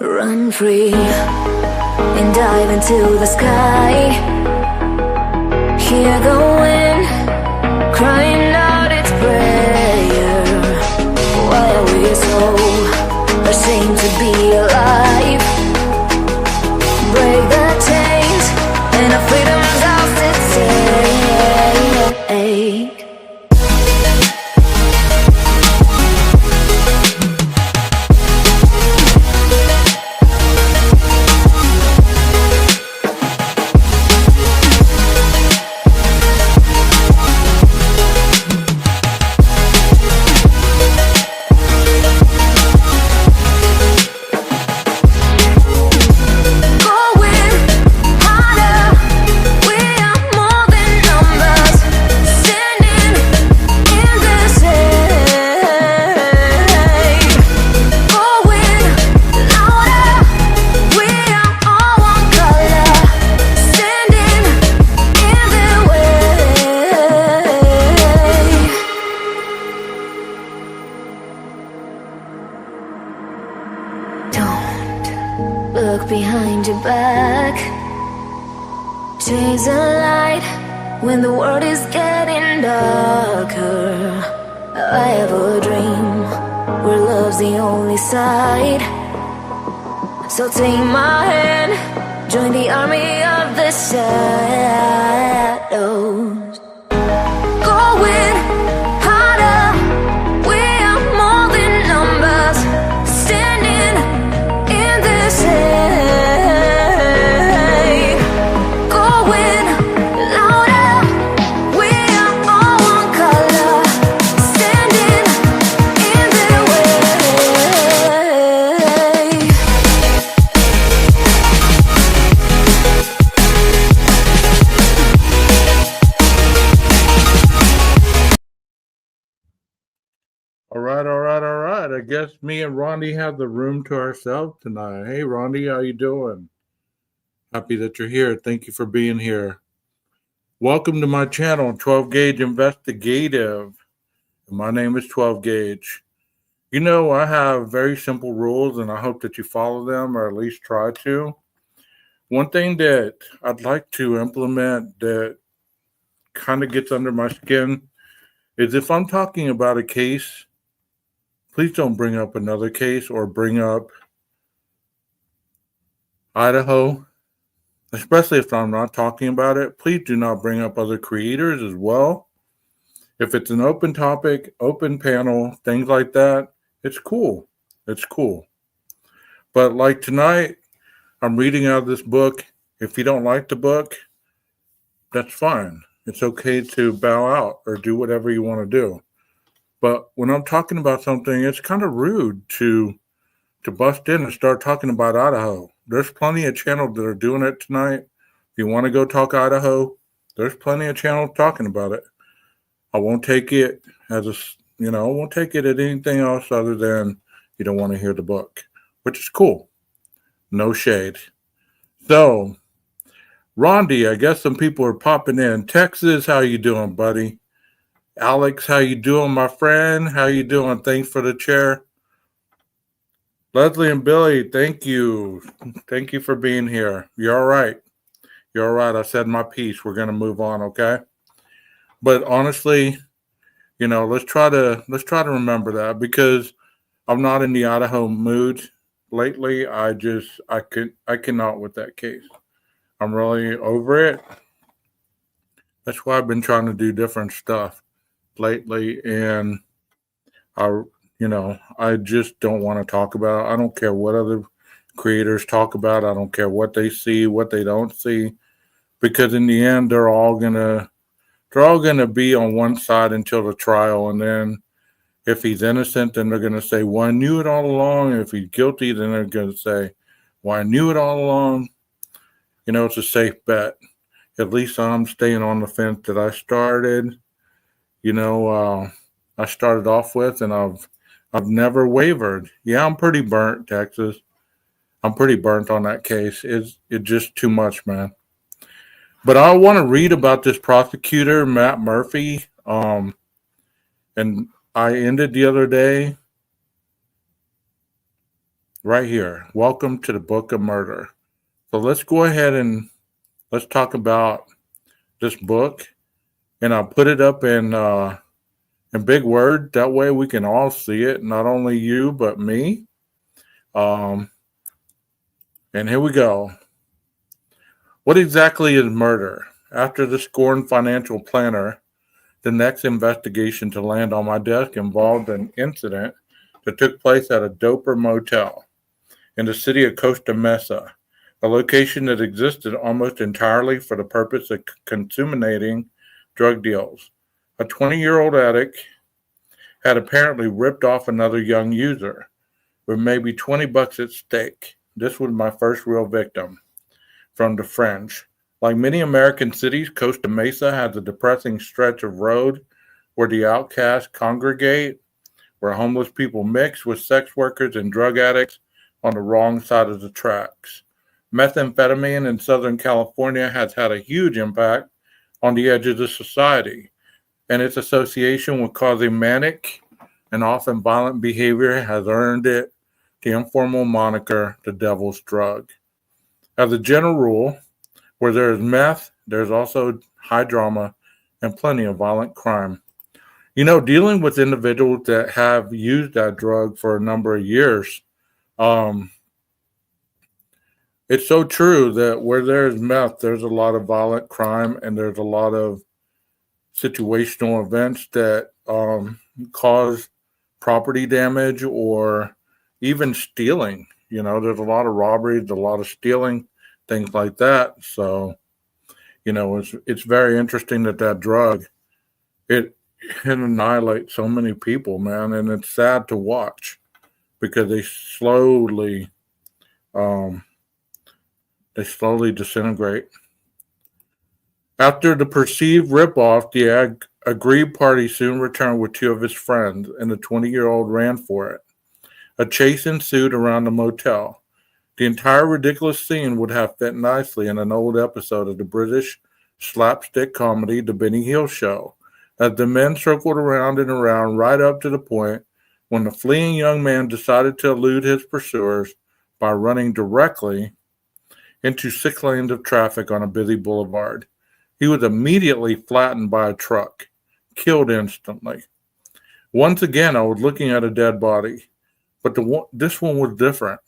Run free and dive into the sky. Hear the wind crying out its prayer. Why are we so ashamed to be alive? Break the chains and our freedom's ours to take. Look behind your back. Chase a light when the world is getting darker. I have a dream where love's the only side. So take my hand, join the army of the shadows. Going harder, we are more than numbers. Standing in this air. Going louder, we are all one color. Standing in their way. All right. I guess me and Rondi have the room to ourselves tonight. Hey, Rondi, how you doing? Happy that you're here. Thank you for being here. Welcome to my channel, 12 Gauge Investigative. My name is 12 Gauge. You know, I have very simple rules, and I hope that you follow them, or at least try to. One thing that I'd like to implement that kind of gets under my skin is if I'm talking about a case, please don't bring up another case or bring up Idaho, especially if I'm not talking about it. Please do not bring up other creators as well. If it's an open topic, open panel, things like that, it's cool. It's cool. But like tonight, I'm reading out of this book. If you don't like the book, that's fine. It's okay to bow out or do whatever you want to do. But when I'm talking about something, it's kind of rude to bust in and start talking about Idaho. There's plenty of channels that are doing it tonight. If you want to go talk Idaho, there's plenty of channels talking about it. I won't take it as I won't take it at anything else other than you don't want to hear the book, which is cool. No shade. So, Rondi, I guess some people are popping in. Texas, how you doing, buddy? Alex, how you doing, my friend? How you doing? Thanks for the chair. Leslie and Billy, thank you. Thank you for being here. You're all right. You're all right. I said my piece. We're going to move on, okay? But honestly, let's try to remember that, because I'm not in the Idaho mood lately. I cannot with that case. I'm really over it. That's why I've been trying to do different stuff lately, and I just don't want to talk about it. I don't care what other creators talk about. I don't care what they see, what they don't see, because in the end, they're all gonna be on one side until the trial, and then if he's innocent, then they're gonna say, "Well, I knew it all along." If he's guilty, then they're gonna say, "Well, I knew it all along." It's a safe bet. At least I'm staying on the fence that I started. I started off with, and I've never wavered. Yeah, I'm pretty burnt, Texas. I'm pretty burnt on that case. It's just too much, man. But I want to read about this prosecutor, Matt Murphy. And I ended the other day right here. Welcome to the Book of Murder. So let's go ahead and let's talk about this book, and I'll put it up in big word. That way we can all see it, not only you but me. Um, and here we go. What exactly is murder? After the scorned financial planner, the next investigation to land on my desk involved an incident that took place at a doper motel in the city of Costa Mesa, a location that existed almost entirely for the purpose of consummating drug deals. A 20-year-old addict had apparently ripped off another young user with maybe $20 at stake. This was my first real victim from the fringe. Like many American cities, Costa Mesa has a depressing stretch of road where the outcasts congregate, where homeless people mix with sex workers and drug addicts on the wrong side of the tracks. Methamphetamine in Southern California has had a huge impact on the edges of society, and its association with causing manic and often violent behavior has earned it the informal moniker, the devil's drug. As a general rule, where there is meth, there's also high drama and plenty of violent crime. Dealing with individuals that have used that drug for a number of years, it's so true that where there's meth, there's a lot of violent crime and there's a lot of situational events that cause property damage or even stealing. There's a lot of robberies, a lot of stealing, things like that. So, it's very interesting that drug, it annihilates so many people, man, and it's sad to watch because they slowly disintegrate. After the perceived ripoff, the aggrieved party soon returned with two of his friends, and the 20-year-old ran for it. A chase ensued around the motel. The entire ridiculous scene would have fit nicely in an old episode of the British slapstick comedy The Benny Hill Show, as the men circled around and around right up to the point when the fleeing young man decided to elude his pursuers by running directly into 6 lanes of traffic on a busy boulevard. He was immediately flattened by a truck, killed instantly. Once again, I was looking at a dead body, but this one was different.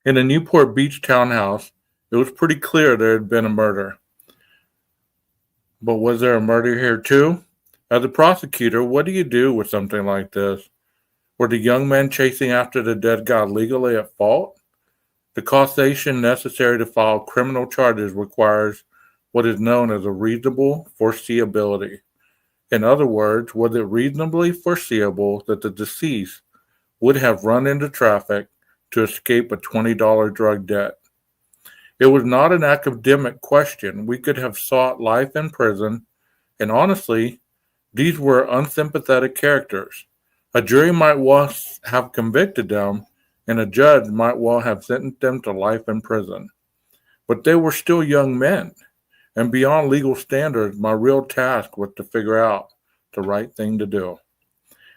In a Newport Beach townhouse, it was pretty clear there had been a murder. But was there a murder here too? As a prosecutor, what do you do with something like this? Were the young men chasing after the dead guy legally at fault? The causation necessary to file criminal charges requires what is known as a reasonable foreseeability. In other words, was it reasonably foreseeable that the deceased would have run into traffic to escape a $20 drug debt? It was not an academic question. We could have sought life in prison, and honestly, these were unsympathetic characters. A jury might well have convicted them, and a judge might well have sentenced them to life in prison. But they were still young men, and beyond legal standards, my real task was to figure out the right thing to do.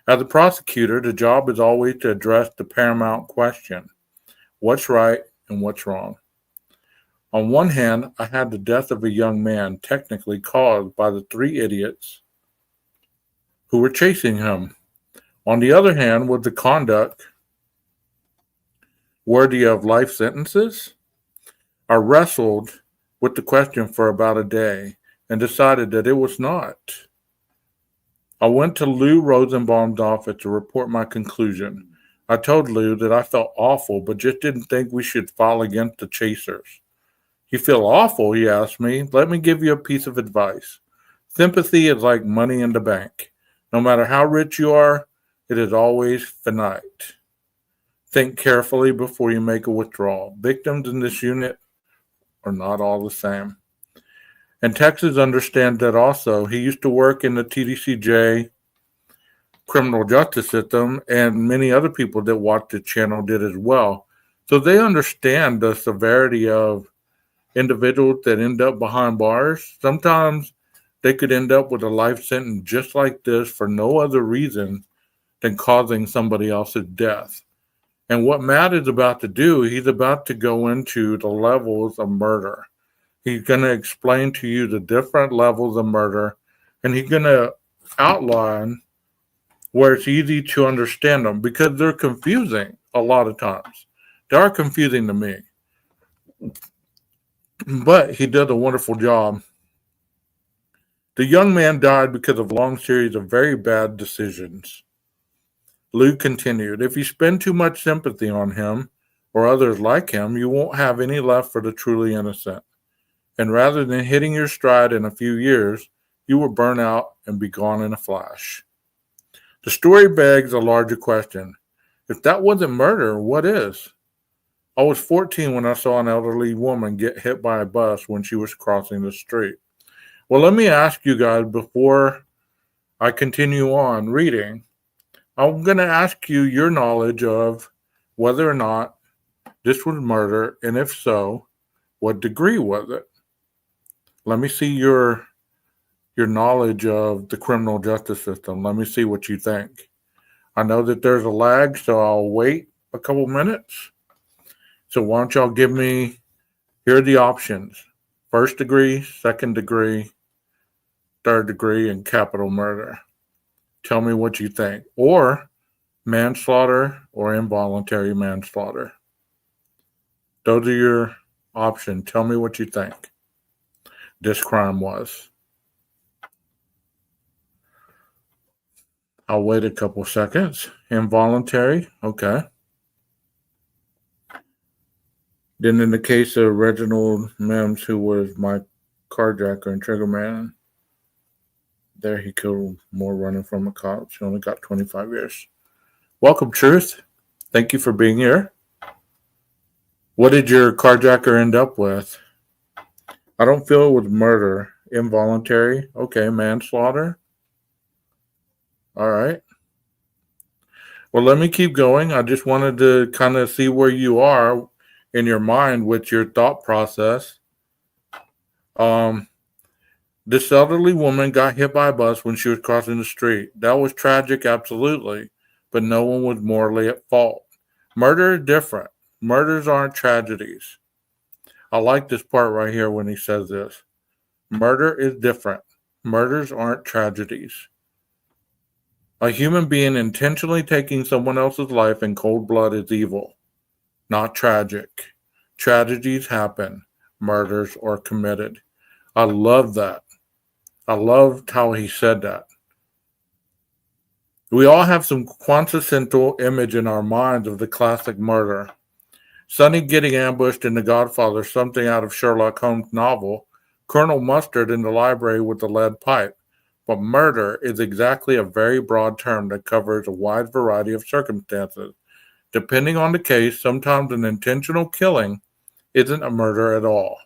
As a prosecutor, the job is always to address the paramount question: what's right and what's wrong? On one hand, I had the death of a young man technically caused by the 3 idiots who were chasing him. On the other hand, was the conduct worthy of life sentences? I wrestled with the question for about a day and decided that it was not. I went to Lou Rosenbaum's office to report my conclusion. I told Lou that I felt awful, but just didn't think we should file against the chasers. You feel awful, he asked me. Let me give you a piece of advice. Sympathy is like money in the bank. No matter how rich you are, it is always finite. Think carefully before you make a withdrawal. Victims in this unit are not all the same. And Texas understands that also. He used to work in the TDCJ criminal justice system, and many other people that watch the channel did as well. So they understand the severity of individuals that end up behind bars. Sometimes they could end up with a life sentence just like this for no other reason than causing somebody else's death. And what Matt is about to do, he's about to go into the levels of murder. He's going to explain to you the different levels of murder, and he's going to outline where it's easy to understand them because they're confusing a lot of times. They are confusing to me. But he did a wonderful job. The young man died because of a long series of very bad decisions. Lou continued, if you spend too much sympathy on him or others like him, you won't have any left for the truly innocent. And rather than hitting your stride in a few years, you will burn out and be gone in a flash. The story begs a larger question. If that wasn't murder, what is? I was 14 when I saw an elderly woman get hit by a bus when she was crossing the street. Well, let me ask you guys before I continue on reading. I'm going to ask you your knowledge of whether or not this was murder, and if so, what degree was it? Let me see your knowledge of the criminal justice system. Let me see what you think. I know that there's a lag, so I'll wait a couple minutes. So why don't y'all give me, here are the options. First degree, second degree, third degree, and capital murder. Tell me what you think. Or manslaughter or involuntary manslaughter. Those are your options. Tell me what you think this crime was. I'll wait a couple seconds. Involuntary, okay. Then in the case of Reginald Mims, who was my carjacker and triggerman, there he killed more running from the cops. He only got 25 years. Welcome, Truth. Thank you for being here. What did your carjacker end up with? I don't feel it was murder. Involuntary. Okay, manslaughter. All right. Well, let me keep going. I just wanted to kind of see where you are in your mind with your thought process. This elderly woman got hit by a bus when she was crossing the street. That was tragic, absolutely, but no one was morally at fault. Murder is different. Murders aren't tragedies. I like this part right here when he says this. Murder is different. Murders aren't tragedies. A human being intentionally taking someone else's life in cold blood is evil, not tragic. Tragedies happen. Murders are committed. I love that. I loved how he said that. We all have some quintessential image in our minds of the classic murder. Sonny getting ambushed in The Godfather, something out of Sherlock Holmes' novel, Colonel Mustard in the library with the lead pipe. But murder is exactly a very broad term that covers a wide variety of circumstances. Depending on the case, sometimes an intentional killing isn't a murder at all.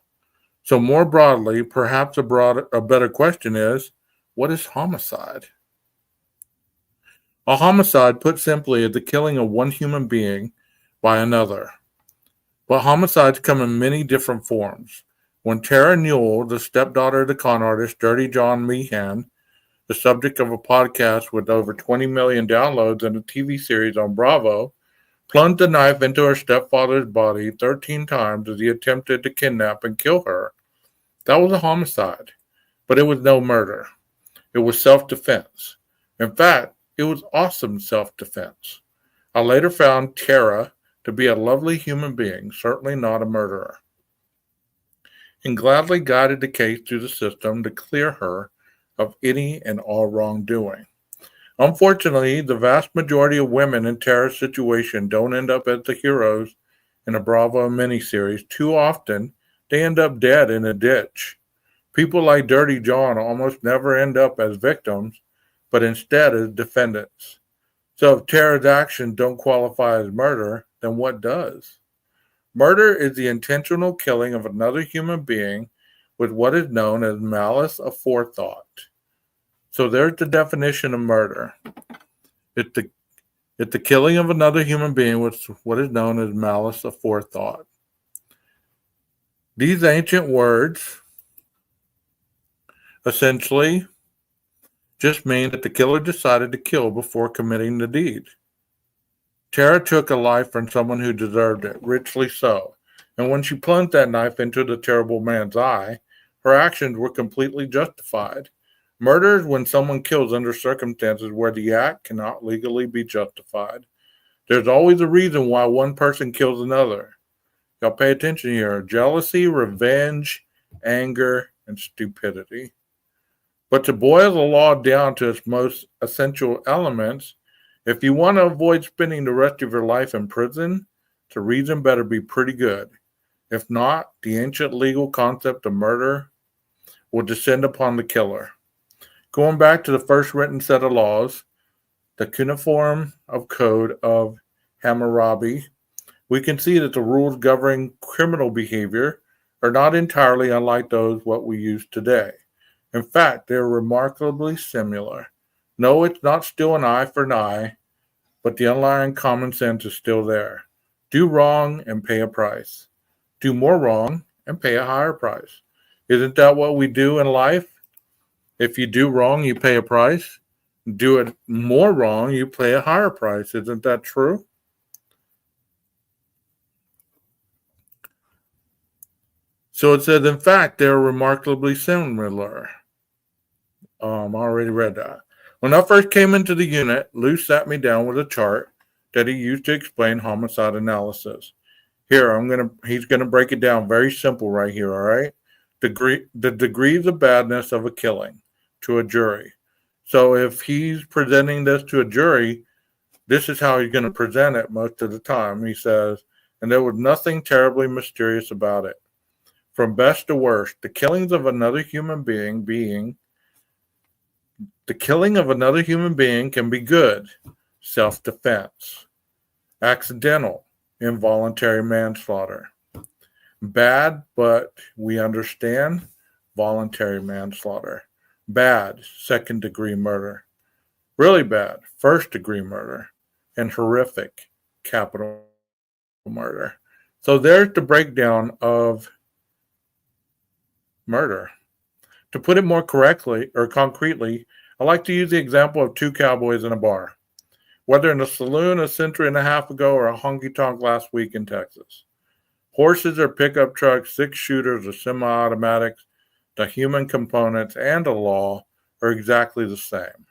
So more broadly, perhaps a better question is, what is homicide? A homicide, put simply, is the killing of one human being by another. But homicides come in many different forms. When Tara Newell, the stepdaughter of the con artist Dirty John Meehan, the subject of a podcast with over 20 million downloads and a TV series on Bravo, plunged a knife into her stepfather's body 13 times as he attempted to kidnap and kill her, that was a homicide. But it was no murder. It was self-defense. In fact, it was awesome self-defense. I later found Tara to be a lovely human being, certainly not a murderer, and gladly guided the case through the system to clear her of any and all wrongdoing. Unfortunately, the vast majority of women in Tara's situation don't end up as the heroes in a Bravo miniseries. Too often, they end up dead in a ditch. People like Dirty John almost never end up as victims, but instead as defendants. So if Tara's actions don't qualify as murder, then what does? Murder is the intentional killing of another human being with what is known as malice aforethought. So there's the definition of murder. It's the killing of another human being with what is known as malice aforethought. These ancient words essentially just mean that the killer decided to kill before committing the deed. Tara took a life from someone who deserved it, richly so. And when she plunged that knife into the terrible man's eye, her actions were completely justified. Murder is when someone kills under circumstances where the act cannot legally be justified. There's always a reason why one person kills another. Y'all pay attention here. Jealousy, revenge, anger, and stupidity. But to boil the law down to its most essential elements, if you want to avoid spending the rest of your life in prison, the reason better be pretty good. If not, the ancient legal concept of murder will descend upon the killer. Going back to the first written set of laws, the Cuneiform of Code of Hammurabi, we can see that the rules governing criminal behavior are not entirely unlike those what we use today. In fact, they are remarkably similar. No, it's not still an eye for an eye, but the underlying common sense is still there. Do wrong and pay a price. Do more wrong and pay a higher price. Isn't that what we do in life? If you do wrong, you pay a price. Do it more wrong, you pay a higher price. Isn't that true? So it says, in fact, they're remarkably similar. I already read that. When I first came into the unit, Lou sat me down with a chart that he used to explain homicide analysis. Here, he's gonna break it down very simple right here, all right? The degrees of badness of a killing to a jury. So if he's presenting this to a jury, this is how he's going to present it most of the time. He says, and there was nothing terribly mysterious about it. From best to worst, the killing of another human being can be good, self-defense, accidental, involuntary manslaughter, bad, but we understand, voluntary manslaughter, bad, second-degree murder, really bad, first-degree murder, and horrific, capital murder. So there's the breakdown of murder. To put it more correctly or concretely, I like to use the example of two cowboys in a bar, whether in a saloon a century and a half ago or a honky-tonk last week in Texas. Horses or pickup trucks, six-shooters or semi-automatics, the human components and the law are exactly the same.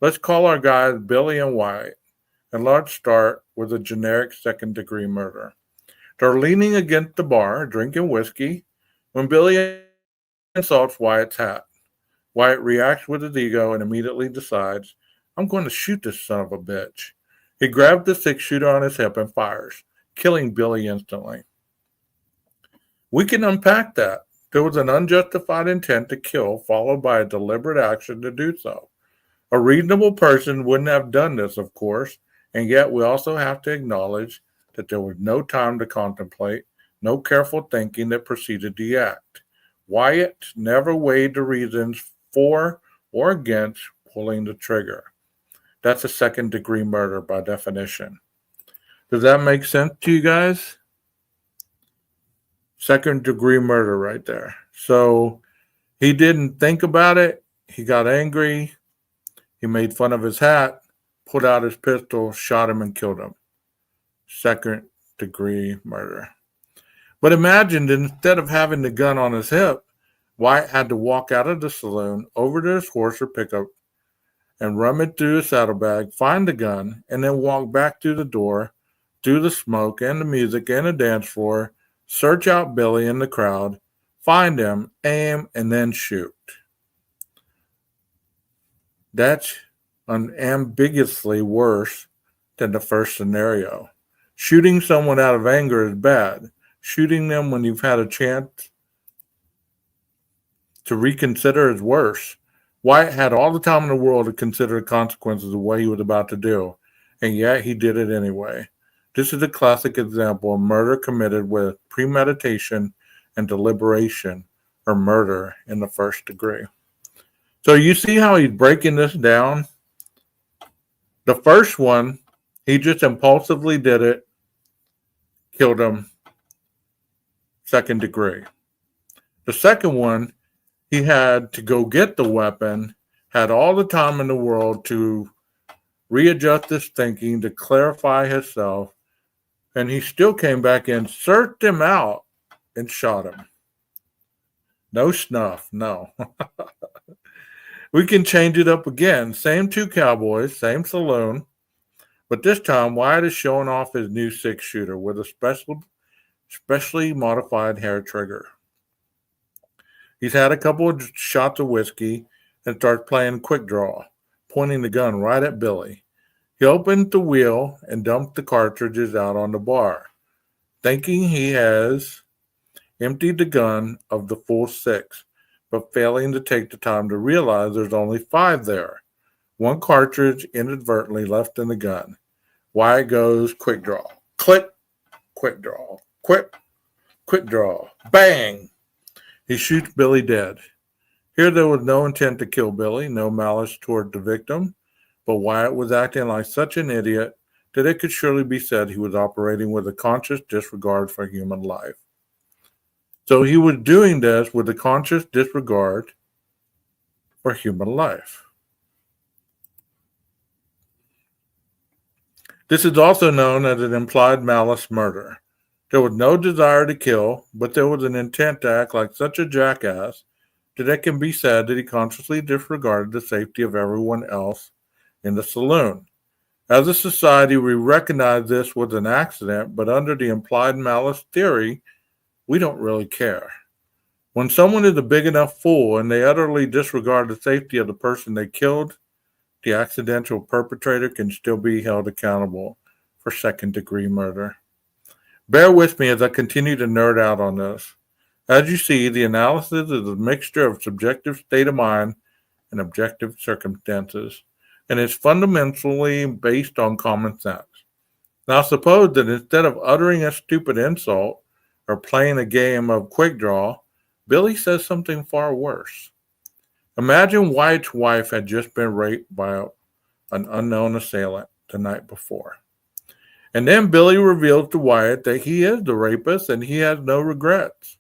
Let's call our guys Billy and Wyatt, and let's start with a generic second-degree murder. They're leaning against the bar, drinking whiskey, when Billy insults Wyatt's hat. Wyatt reacts with his ego and immediately decides, I'm going to shoot this son of a bitch. He grabs the six-shooter on his hip and fires, killing Billy instantly. We can unpack that. There was an unjustified intent to kill, followed by a deliberate action to do so. A reasonable person wouldn't have done this, of course, and yet we also have to acknowledge that there was no time to contemplate, no careful thinking that preceded the act. Wyatt never weighed the reasons for or against pulling the trigger. That's a second-degree murder by definition. Does that make sense to you guys? Second-degree murder right there. So he didn't think about it. He got angry. He made fun of his hat, pulled out his pistol, shot him, and killed him. Second-degree murder. But imagine that instead of having the gun on his hip, Wyatt had to walk out of the saloon, over to his horse or pickup, and rummage through his saddlebag, find the gun, and then walk back through the door, through the smoke and the music and the dance floor, search out Billy in the crowd, find him, aim, and then shoot. That's unambiguously worse than the first scenario. Shooting someone out of anger is bad. Shooting them when you've had a chance to reconsider is worse. Wyatt had all the time in the world to consider the consequences of what he was about to do, and yet he did it anyway. This is a classic example of murder committed with premeditation and deliberation, or murder in the first degree. So you see how he's breaking this down? The first one, he just impulsively did it, killed him, second degree. The second one, he had to go get the weapon, had all the time in the world to readjust his thinking, to clarify himself, and he still came back in, searched him out, and shot him. No snuff, no. We can change it up again. Same two cowboys, same saloon, but this time Wyatt is showing off his new six-shooter with a specially modified hair trigger. He's had a couple of shots of whiskey and starts playing quick draw, pointing the gun right at Billy. He opened the wheel and dumped the cartridges out on the bar, thinking he has emptied the gun of the full six, but failing to take the time to realize there's only 5 there. One cartridge inadvertently left in the gun. Wyatt goes quick draw. Click, quick draw. Quick draw. Bang! He shoots Billy dead. Here there was no intent to kill Billy, no malice toward the victim, but Wyatt was acting like such an idiot that it could surely be said he was operating with a conscious disregard for human life. So he was doing this with a conscious disregard for human life. This is also known as an implied malice murder. There was no desire to kill, but there was an intent to act like such a jackass that it can be said that he consciously disregarded the safety of everyone else in the saloon. As a society, we recognize this was an accident, but under the implied malice theory, we don't really care. When someone is a big enough fool and they utterly disregard the safety of the person they killed, the accidental perpetrator can still be held accountable for second-degree murder. Bear with me as I continue to nerd out on this. As you see, the analysis is a mixture of subjective state of mind and objective circumstances, and is fundamentally based on common sense. Now suppose that instead of uttering a stupid insult or playing a game of quick draw, Billy says something far worse. Imagine Wyatt's wife had just been raped by an unknown assailant the night before. And then Billy reveals to Wyatt that he is the rapist and he has no regrets.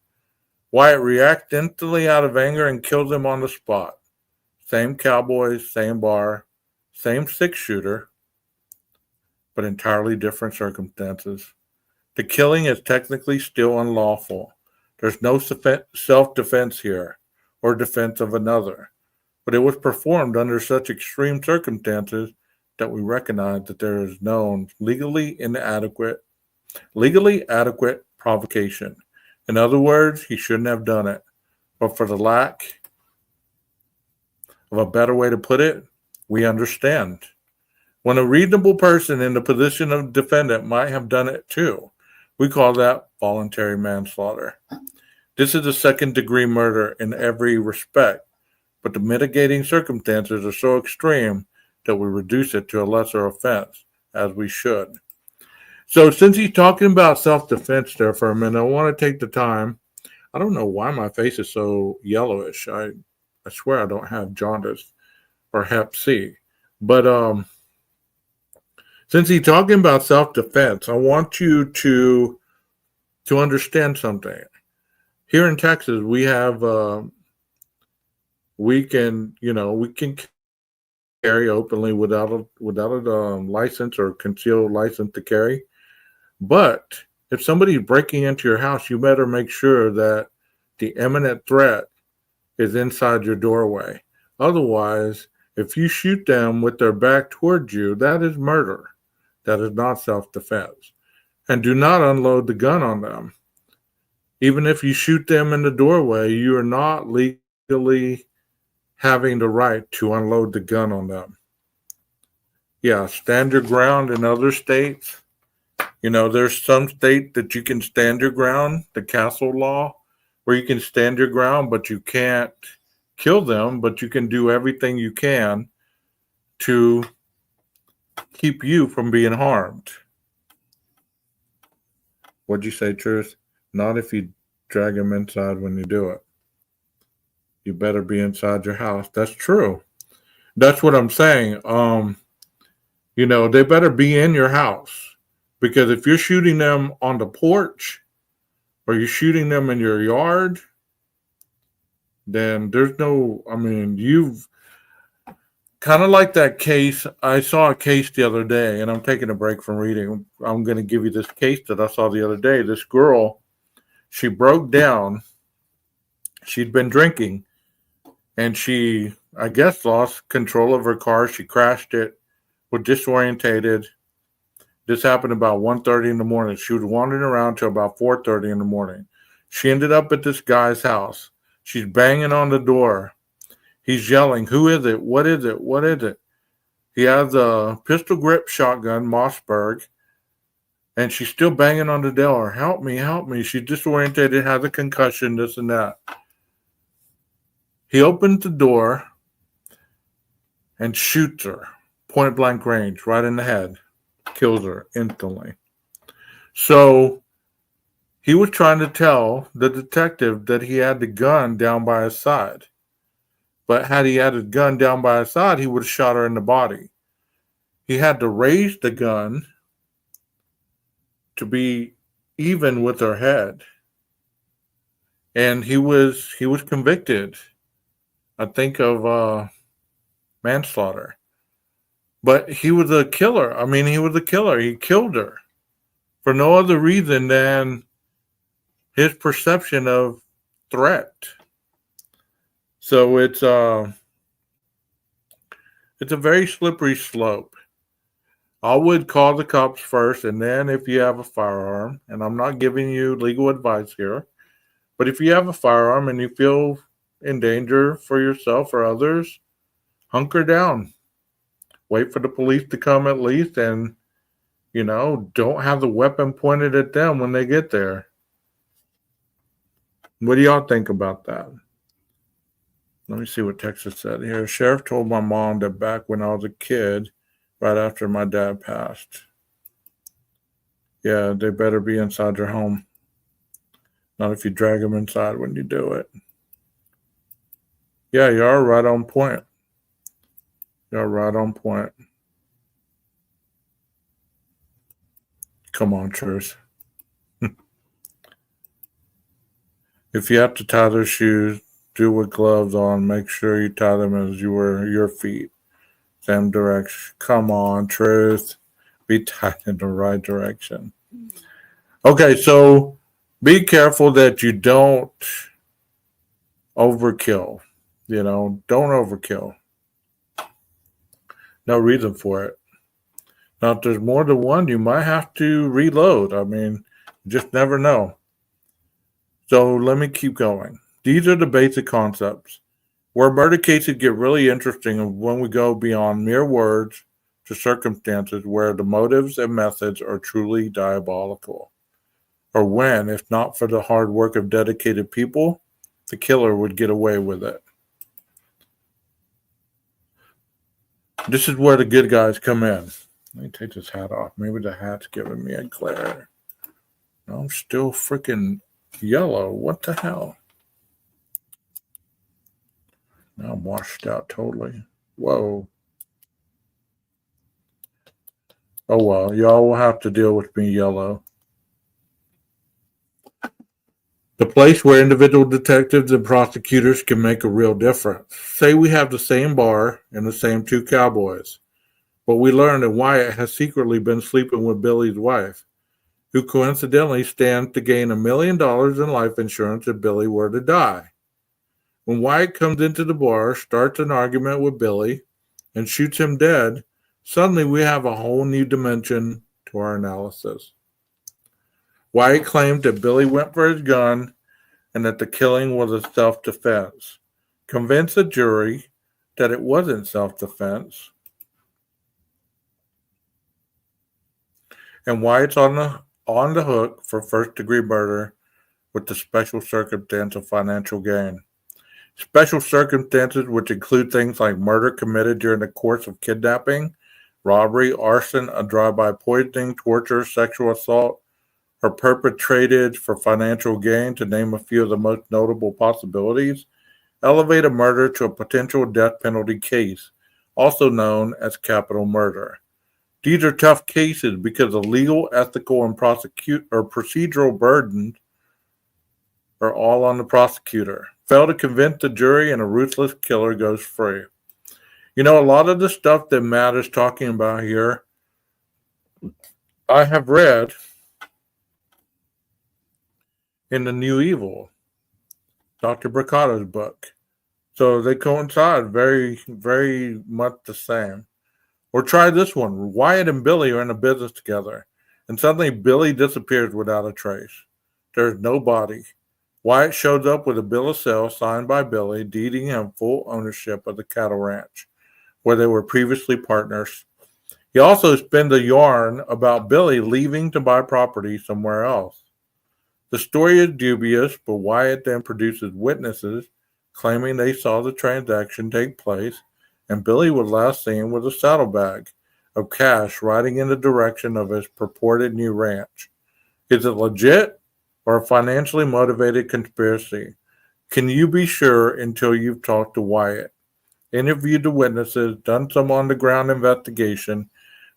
Wyatt reacts instantly out of anger and kills him on the spot. Same cowboys, same bar, same six-shooter, but entirely different circumstances. The killing is technically still unlawful. There's no self-defense here, or defense of another, but it was performed under such extreme circumstances that we recognize that there is known legally adequate provocation. In other words, he shouldn't have done it, but for the lack of a better way to put it, we understand. When a reasonable person in the position of defendant might have done it too, we call that voluntary manslaughter. This is a second-degree murder in every respect, but the mitigating circumstances are so extreme that we reduce it to a lesser offense, as we should. So since he's talking about self-defense there for a minute, I want to take the time. I don't know why my face is so yellowish. I swear I don't have jaundice or hep C. But since he's talking about self-defense, I want you to understand something. Here in Texas, we have we can carry openly without a license or concealed license to carry. But if somebody's breaking into your house, you better make sure that the imminent threat is inside your doorway. Otherwise, if you shoot them with their back towards you, that is murder. That is not self-defense. And do not unload the gun on them. Even if you shoot them in the doorway, you are not legally having the right to unload the gun on them. Yeah, stand your ground in other states. There's some state that you can stand your ground, the castle law, where you can stand your ground, but you can't kill them, but you can do everything you can to keep you from being harmed. What'd you say, Truth? Not if you drag them inside when you do it. You better be inside your house. That's true. That's what I'm saying. They better be in your house. Because if you're shooting them on the porch or you're shooting them in your yard, then there's no, kind of like that case. I saw a case the other day, and I'm taking a break from reading. I'm going to give you this case that I saw the other day. This girl, she broke down. She'd been drinking, and she, I guess, lost control of her car. She crashed it, was disorientated. This happened about 1:30 in the morning. She was wandering around till about 4:30 in the morning. She ended up at this guy's house. She's banging on the door. He's yelling, "Who is it? What is it? What is it?" He has a pistol grip shotgun, Mossberg, and she's still banging on the door. "Help me, help me." She's disorientated, has a concussion, this and that. He opens the door and shoots her, point blank range, right in the head. Kills her instantly. So he was trying to tell the detective that he had the gun down by his side. But had he had his gun down by his side, he would have shot her in the body. He had to raise the gun to be even with her head. And he was convicted, I think, of manslaughter. But he was a killer. I mean, he was a killer. He killed her for no other reason than his perception of threat. So it's a very slippery slope. I would call the cops first, and then if you have a firearm, and I'm not giving you legal advice here, but if you have a firearm and you feel in danger for yourself or others, hunker down. Wait for the police to come at least, and, don't have the weapon pointed at them when they get there. What do y'all think about that? Let me see what Texas said here. Sheriff told my mom that back when I was a kid, right after my dad passed. Yeah, they better be inside your home. Not if you drag them inside when you do it. Yeah, you are right on point. You're right on point. Come on, Truth. If you have to tie their shoes, do with gloves on. Make sure you tie them as you were your feet. Same direction. Come on, Truth. Be tied in the right direction. Okay, so be careful that you don't overkill. Don't overkill. No reason for it. Now, if there's more than one, you might have to reload. I mean, just never know. So let me keep going. These are the basic concepts. Where murder cases get really interesting is when we go beyond mere words to circumstances where the motives and methods are truly diabolical. Or when, if not for the hard work of dedicated people, the killer would get away with it. This is where the good guys come in. Let me take this hat off. Maybe the hat's giving me a glare. No, I'm still freaking yellow. What the hell? Now I'm washed out totally. Whoa. Oh well, y'all will have to deal with me yellow. The place where individual detectives and prosecutors can make a real difference. Say we have the same bar and the same two cowboys, but we learn that Wyatt has secretly been sleeping with Billy's wife, who coincidentally stands to gain $1 million in life insurance if Billy were to die. When Wyatt comes into the bar, starts an argument with Billy, and shoots him dead, suddenly we have a whole new dimension to our analysis. Wyatt claimed that Billy went for his gun and that the killing was a self-defense. Convince the jury that it wasn't self-defense. And Wyatt's on the hook for first-degree murder with the special circumstance of financial gain. Special circumstances, which include things like murder committed during the course of kidnapping, robbery, arson, a drive-by poisoning, torture, sexual assault, or perpetrated for financial gain, to name a few of the most notable possibilities, elevate a murder to a potential death penalty case, also known as capital murder. These are tough cases because the legal, ethical, and procedural burdens are all on the prosecutor. Fail to convince the jury and a ruthless killer goes free. You know, a lot of the stuff that Matt is talking about here, I have read in The New Evil, Dr. Bricato's book. So they coincide very, very much the same. Or try this one. Wyatt and Billy are in a business together, and suddenly Billy disappears without a trace. There's no body. Wyatt shows up with a bill of sale signed by Billy, deeding him full ownership of the cattle ranch, where they were previously partners. He also spins a yarn about Billy leaving to buy property somewhere else. The story is dubious, but Wyatt then produces witnesses claiming they saw the transaction take place, and Billy was last seen with a saddlebag of cash riding in the direction of his purported new ranch. Is it legit or a financially motivated conspiracy? Can you be sure until you've talked to Wyatt, interviewed the witnesses, done some on-the-ground investigation?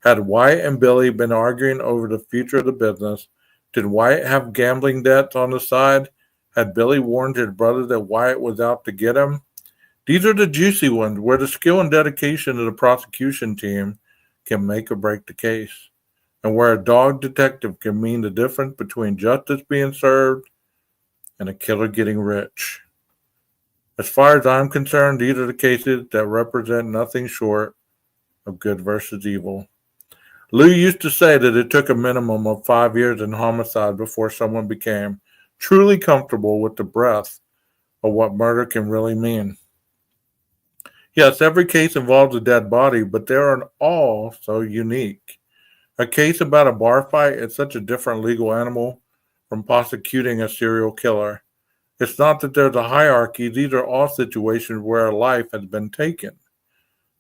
Had Wyatt and Billy been arguing over the future of the business? Did Wyatt have gambling debts on the side? Had Billy warned his brother that Wyatt was out to get him? These are the juicy ones where the skill and dedication of the prosecution team can make or break the case, and where a dog detective can mean the difference between justice being served and a killer getting rich. As far as I'm concerned, these are the cases that represent nothing short of good versus evil. Lou used to say that it took a minimum of 5 years in homicide before someone became truly comfortable with the breadth of what murder can really mean. Yes, every case involves a dead body, but they are all so unique. A case about a bar fight is such a different legal animal from prosecuting a serial killer. It's not that there's a hierarchy, these are all situations where a life has been taken.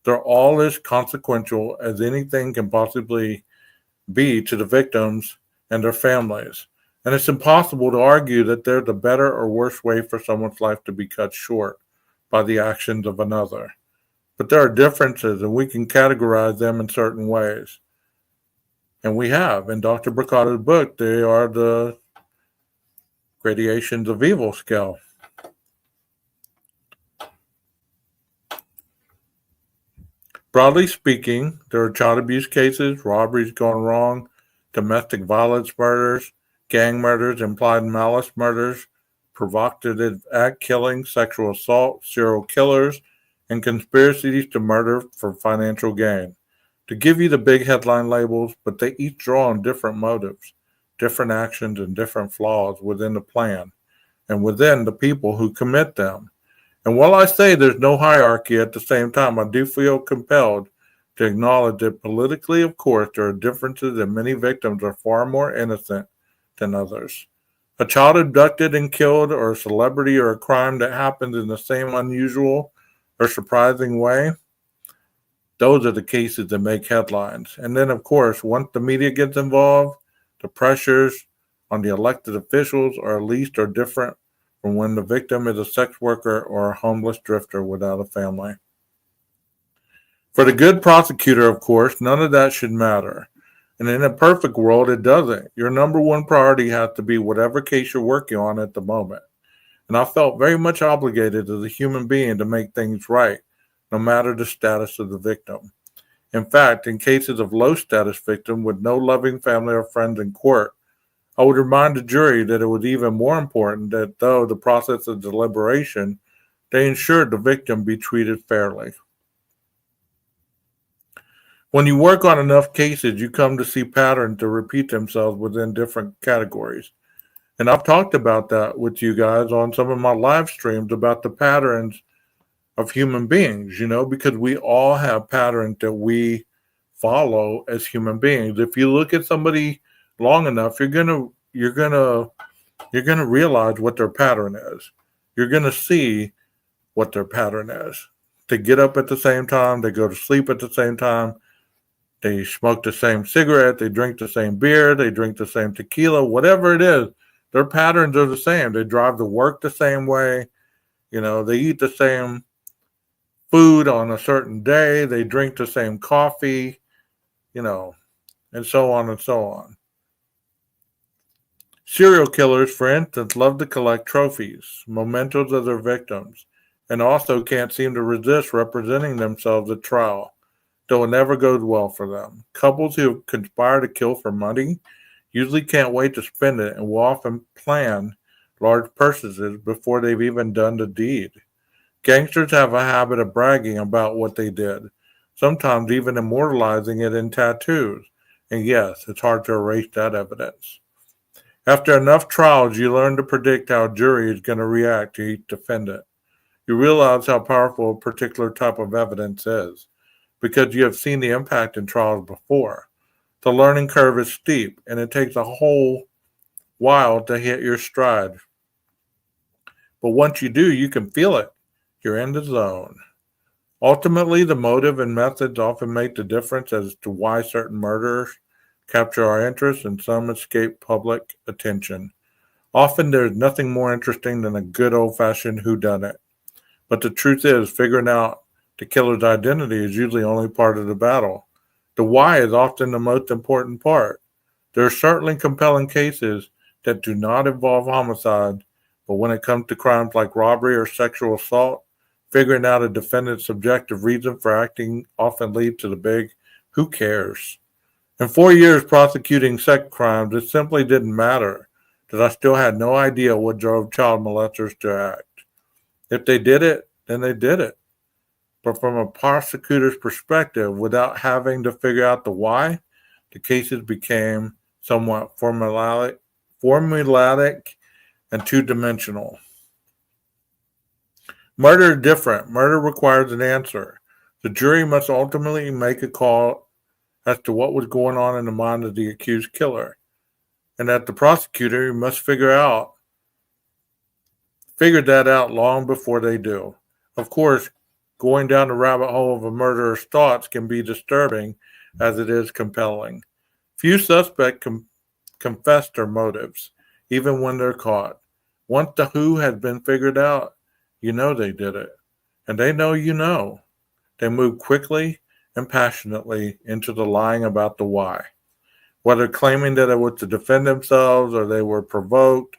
They're all as consequential as anything can possibly be to the victims and their families. And it's impossible to argue that there's a better or worse way for someone's life to be cut short by the actions of another. But there are differences, and we can categorize them in certain ways. And we have. In Dr. Bricato's book, they are the gradations of evil scale. Broadly speaking, there are child abuse cases, robberies gone wrong, domestic violence murders, gang murders, implied malice murders, provocative act killings, sexual assault, serial killers, and conspiracies to murder for financial gain. To give you the big headline labels, but they each draw on different motives, different actions, and different flaws within the plan and within the people who commit them. And while I say there's no hierarchy, at the same time, I do feel compelled to acknowledge that politically, of course, there are differences and many victims are far more innocent than others. A child abducted and killed, or a celebrity or a crime that happens in the same unusual or surprising way, those are the cases that make headlines. And then, of course, once the media gets involved, the pressures on the elected officials are different from when the victim is a sex worker or a homeless drifter without a family. For the good prosecutor, of course, none of that should matter. And in a perfect world, it doesn't. Your number one priority has to be whatever case you're working on at the moment. And I felt very much obligated as a human being to make things right, no matter the status of the victim. In fact, in cases of low status victim with no loving family or friends in court, I would remind the jury that it was even more important that though the process of deliberation, they ensured the victim be treated fairly. When you work on enough cases, you come to see patterns that repeat themselves within different categories. And I've talked about that with you guys on some of my live streams about the patterns of human beings, because we all have patterns that we follow as human beings. If you look at somebody long enough, you're gonna realize what their pattern is. You're gonna see what their pattern is. They get up at the same time, they go to sleep at the same time, they smoke the same cigarette, they drink the same beer, they drink the same tequila, whatever it is, their patterns are the same. They drive to work the same way, they eat the same food on a certain day, they drink the same coffee, and so on and so on. Serial killers, for instance, love to collect trophies, mementos of their victims, and also can't seem to resist representing themselves at trial, though it never goes well for them. Couples who conspire to kill for money usually can't wait to spend it and will often plan large purchases before they've even done the deed. Gangsters have a habit of bragging about what they did, sometimes even immortalizing it in tattoos. And yes, it's hard to erase that evidence. After enough trials, you learn to predict how a jury is going to react to each defendant. You realize how powerful a particular type of evidence is because you have seen the impact in trials before. The learning curve is steep, and it takes a whole while to hit your stride. But once you do, you can feel it. You're in the zone. Ultimately, the motive and methods often make the difference as to why certain murderers capture our interest and some escape public attention. Often there's nothing more interesting than a good old-fashioned whodunit. But the truth is, figuring out the killer's identity is usually only part of the battle. The why is often the most important part. There are certainly compelling cases that do not involve homicide, but when it comes to crimes like robbery or sexual assault, figuring out a defendant's subjective reason for acting often leads to the big who cares. In 4 years prosecuting sex crimes, it simply didn't matter that I still had no idea what drove child molesters to act. If they did it, then they did it. But from a prosecutor's perspective, without having to figure out the why, the cases became somewhat formulaic and two-dimensional. Murder is different. Murder requires an answer. The jury must ultimately make a call as to what was going on in the mind of the accused killer, and that the prosecutor must figure that out long before they do. Of course, going down the rabbit hole of a murderer's thoughts can be disturbing as it is compelling. Few suspects confess their motives, even when they're caught. Once the who has been figured out, you know they did it. And they know you know. They move quickly and passionately into the lying about the why. Whether claiming that it was to defend themselves or they were provoked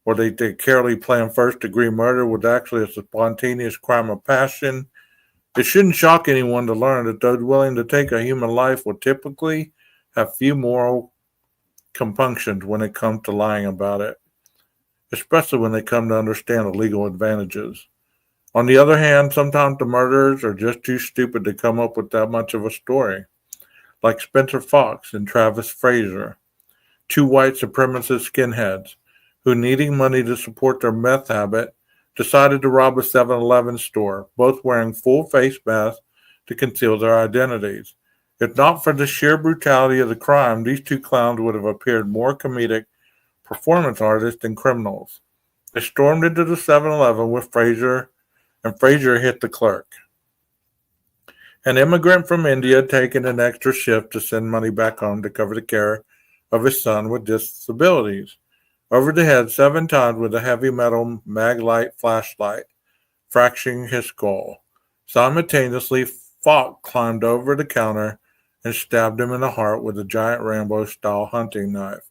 or they carefully planned first-degree murder was actually a spontaneous crime of passion, it shouldn't shock anyone to learn that those willing to take a human life will typically have few moral compunctions when it comes to lying about it, especially when they come to understand the legal advantages. On the other hand, sometimes the murderers are just too stupid to come up with that much of a story, like Spencer Fox and Travis Frazier, two white supremacist skinheads who, needing money to support their meth habit, decided to rob a 7-Eleven store, both wearing full face masks to conceal their identities. If not for the sheer brutality of the crime, these two clowns would have appeared more comedic performance artists than criminals. They stormed into the 7-Eleven with Frazier, and Frazier hit the clerk. An immigrant from India taking an extra shift to send money back home to cover the care of his son with disabilities. Over the head 7 times with a heavy metal mag-light flashlight, fracturing his skull. Simultaneously, Fox climbed over the counter and stabbed him in the heart with a giant Rambo-style hunting knife.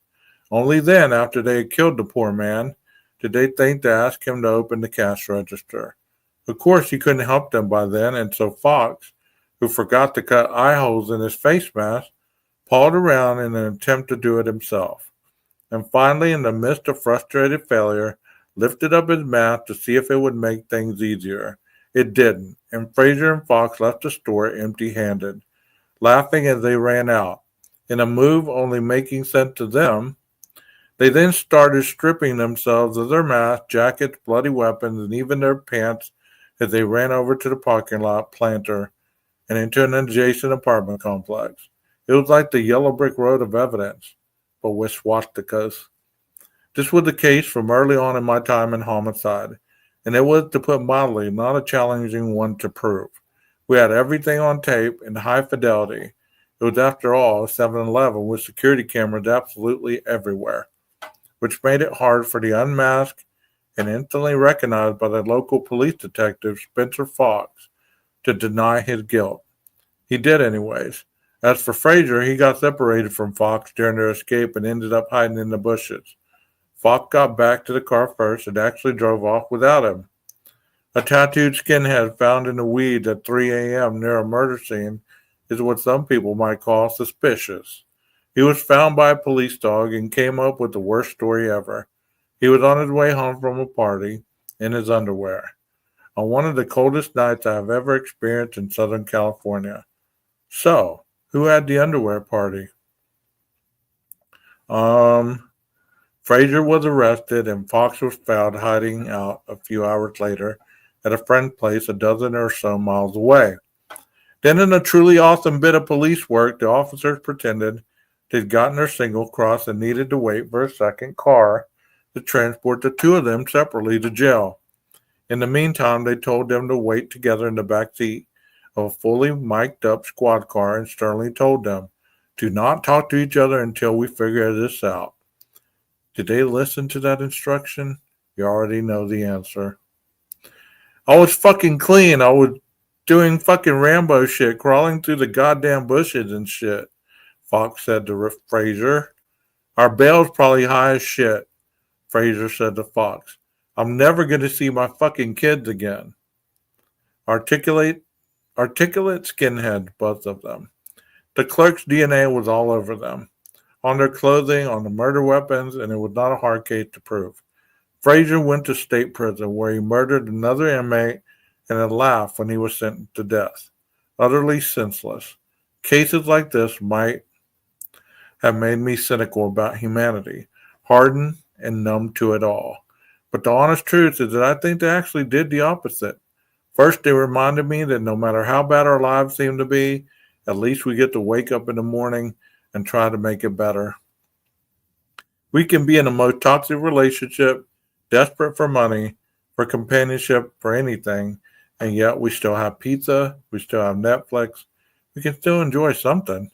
Only then, after they had killed the poor man, did they think to ask him to open the cash register. Of course, he couldn't help them by then, and so Fox, who forgot to cut eye holes in his face mask, pawed around in an attempt to do it himself. And finally, in the midst of frustrated failure, lifted up his mask to see if it would make things easier. It didn't, and Frazier and Fox left the store empty-handed, laughing as they ran out. In a move only making sense to them, they then started stripping themselves of their masks, jackets, bloody weapons, and even their pants as they ran over to the parking lot planter and into an adjacent apartment complex. It was like the yellow brick road of evidence, but with swastikas. This was the case from early on in my time in Homicide, and it was, to put mildly, not a challenging one to prove. We had everything on tape in high fidelity. It was, after all, a 7-Eleven with security cameras absolutely everywhere, which made it hard for the unmasked and instantly recognized by the local police detective, Spencer Fox, to deny his guilt. He did anyways. As for Frazier, he got separated from Fox during their escape and ended up hiding in the bushes. Fox got back to the car first and actually drove off without him. A tattooed skinhead found in the weeds at 3 a.m. near a murder scene is what some people might call suspicious. He was found by a police dog and came up with the worst story ever. He was on his way home from a party in his underwear on one of the coldest nights I have ever experienced in Southern California. So, who had the underwear party? Um, Frazier was arrested and Fox was found hiding out a few hours later at a friend's place a dozen or so miles away. Then, in a truly awesome bit of police work, the officers pretended they'd gotten their signal crossed and needed to wait for a second car to transport the two of them separately to jail. In the meantime, they told them to wait together in the back seat of a fully mic'd up squad car and sternly told them, "Do not talk to each other until we figure this out." Did they listen to that instruction? You already know the answer. I was fucking clean. I was doing fucking Rambo shit, crawling through the goddamn bushes and shit, Fox said to Frazier. Our bail's probably high as shit, Frazier said to Fox. I'm never going to see my fucking kids again. Articulate skinhead, both of them. The clerk's DNA was all over them, on their clothing, on the murder weapons, and it was not a hard case to prove. Frazier went to state prison where he murdered another inmate and had laughed when he was sentenced to death. Utterly senseless. Cases like this might have made me cynical about humanity, hardened and numb to it all. But the honest truth is that I think they actually did the opposite. First, they reminded me that no matter how bad our lives seem to be, at least we get to wake up in the morning and try to make it better. We can be in the most toxic relationship, desperate for money, for companionship, for anything, and yet we still have pizza, we still have Netflix, we can still enjoy something.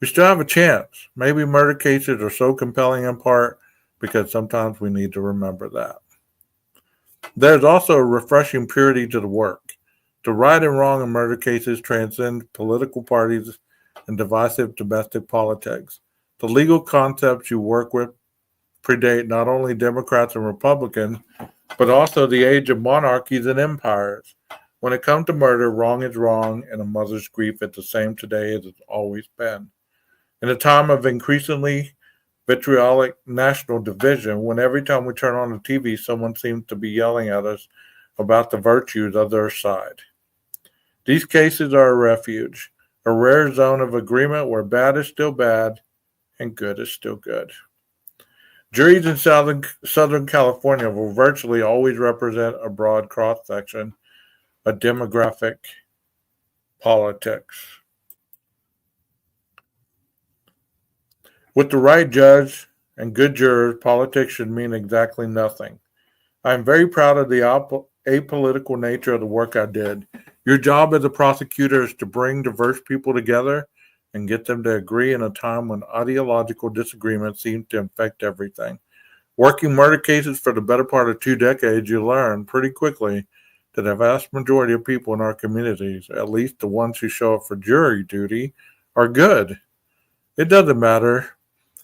We still have a chance. Maybe murder cases are so compelling in part because sometimes we need to remember that. There's also a refreshing purity to the work. The right and wrong in murder cases transcend political parties and divisive domestic politics. The legal concepts you work with predate not only Democrats and Republicans, but also the age of monarchies and empires. When it comes to murder, wrong is wrong, and a mother's grief is the same today as it's always been. In a time of increasingly vitriolic national division, when every time we turn on the TV, someone seems to be yelling at us about the virtues of their side. These cases are a refuge, a rare zone of agreement where bad is still bad and good is still good. Juries in Southern California will virtually always represent a broad cross-section of demographic politics. With the right judge and good jurors, politics should mean exactly nothing. I am very proud of the apolitical nature of the work I did. Your job as a prosecutor is to bring diverse people together and get them to agree in a time when ideological disagreement seems to infect everything. Working murder cases for the better part of 2 decades, you learn pretty quickly that the vast majority of people in our communities, at least the ones who show up for jury duty, are good. It doesn't matter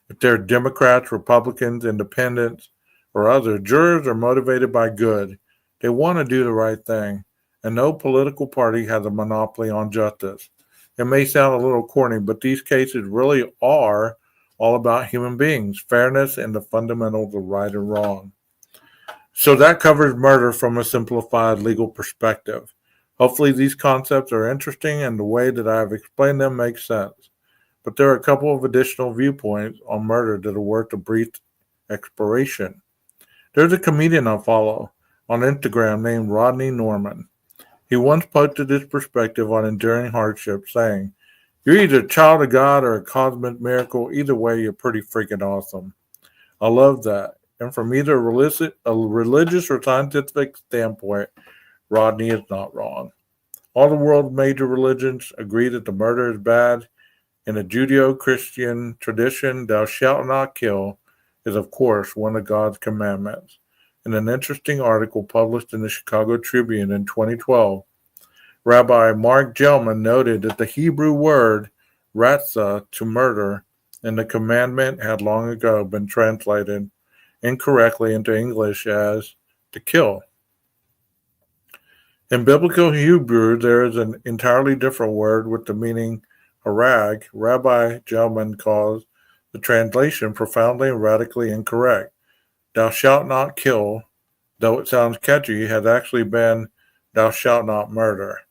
if they're Democrats, Republicans, Independents, or others. Jurors are motivated by good. They want to do the right thing, and no political party has a monopoly on justice. It may sound a little corny, but these cases really are all about human beings, fairness, and the fundamentals of right and wrong. So that covers murder from a simplified legal perspective. Hopefully these concepts are interesting and the way that I have explained them makes sense. But there are a couple of additional viewpoints on murder that are worth a brief exploration. There's a comedian I follow on Instagram named Rodney Norman. He once posted his perspective on enduring hardship, saying, "You're either a child of God or a cosmic miracle. Either way, you're pretty freaking awesome." I love that. And from either a religious or scientific standpoint, Rodney is not wrong. All the world's major religions agree that the murder is bad. In the Judeo-Christian tradition, thou shalt not kill is, of course, one of God's commandments. In an interesting article published in the Chicago Tribune in 2012, Rabbi Mark Gelman noted that the Hebrew word ratzah, to murder, in the commandment had long ago been translated incorrectly into English as to kill. In biblical Hebrew, there is an entirely different word with the meaning harag. Rabbi Gelman calls the translation profoundly and radically incorrect. Thou shalt not kill, though it sounds catchy, has actually been thou shalt not murder,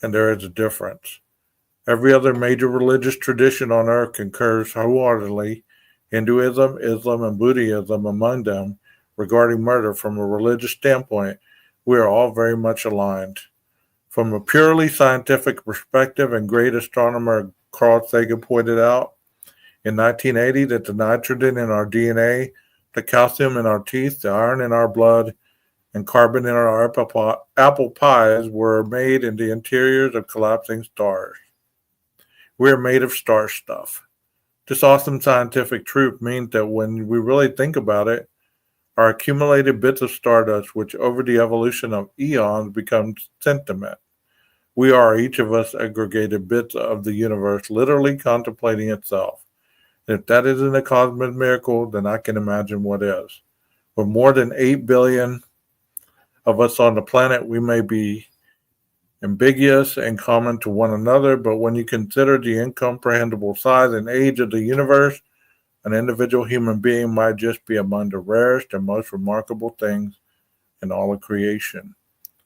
and there is a difference. Every other major religious tradition on earth concurs wholeheartedly, Hinduism, Islam, and Buddhism among them, regarding murder from a religious standpoint. We are all very much aligned. From a purely scientific perspective, and great astronomer Carl Sagan pointed out in 1980 that the nitrogen in our DNA, the calcium in our teeth, the iron in our blood, and carbon in our apple pies were made in the interiors of collapsing stars. We are made of star stuff. This awesome scientific truth means that when we really think about it, our accumulated bits of stardust, which over the evolution of eons become sentient. We are, each of us, aggregated bits of the universe, literally contemplating itself. And if that isn't a cosmic miracle, then I can imagine what is. With more than 8 billion of us on the planet, we may be ambiguous and common to one another, but when you consider the incomprehensible size and age of the universe, an individual human being might just be among the rarest and most remarkable things in all of creation.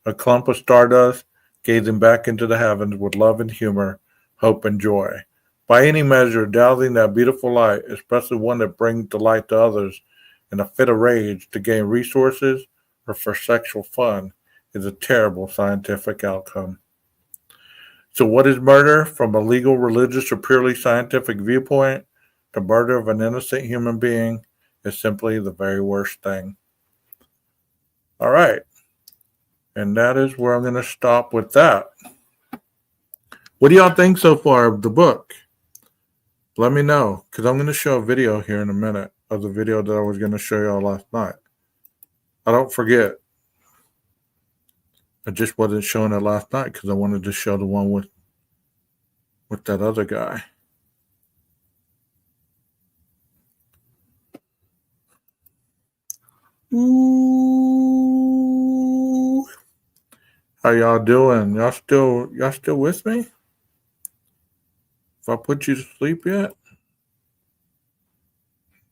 A clump of stardust gazing back into the heavens with love and humor, hope and joy. By any measure, dousing that beautiful light, especially one that brings delight to others, in a fit of rage to gain resources or for sexual fun, is a terrible scientific outcome. So what is murder? From a legal, religious, or purely scientific viewpoint, the murder of an innocent human being is simply the very worst thing. All right. And that is where I'm going to stop with that. What do y'all think so far of the book? Let me know, because I'm going to show a video here in a minute of the video that I was going to show y'all last night. I don't forget. I just wasn't showing it last night because I wanted to show the one with that other guy. Ooh. How y'all doing? Y'all still with me? If I put you to sleep yet?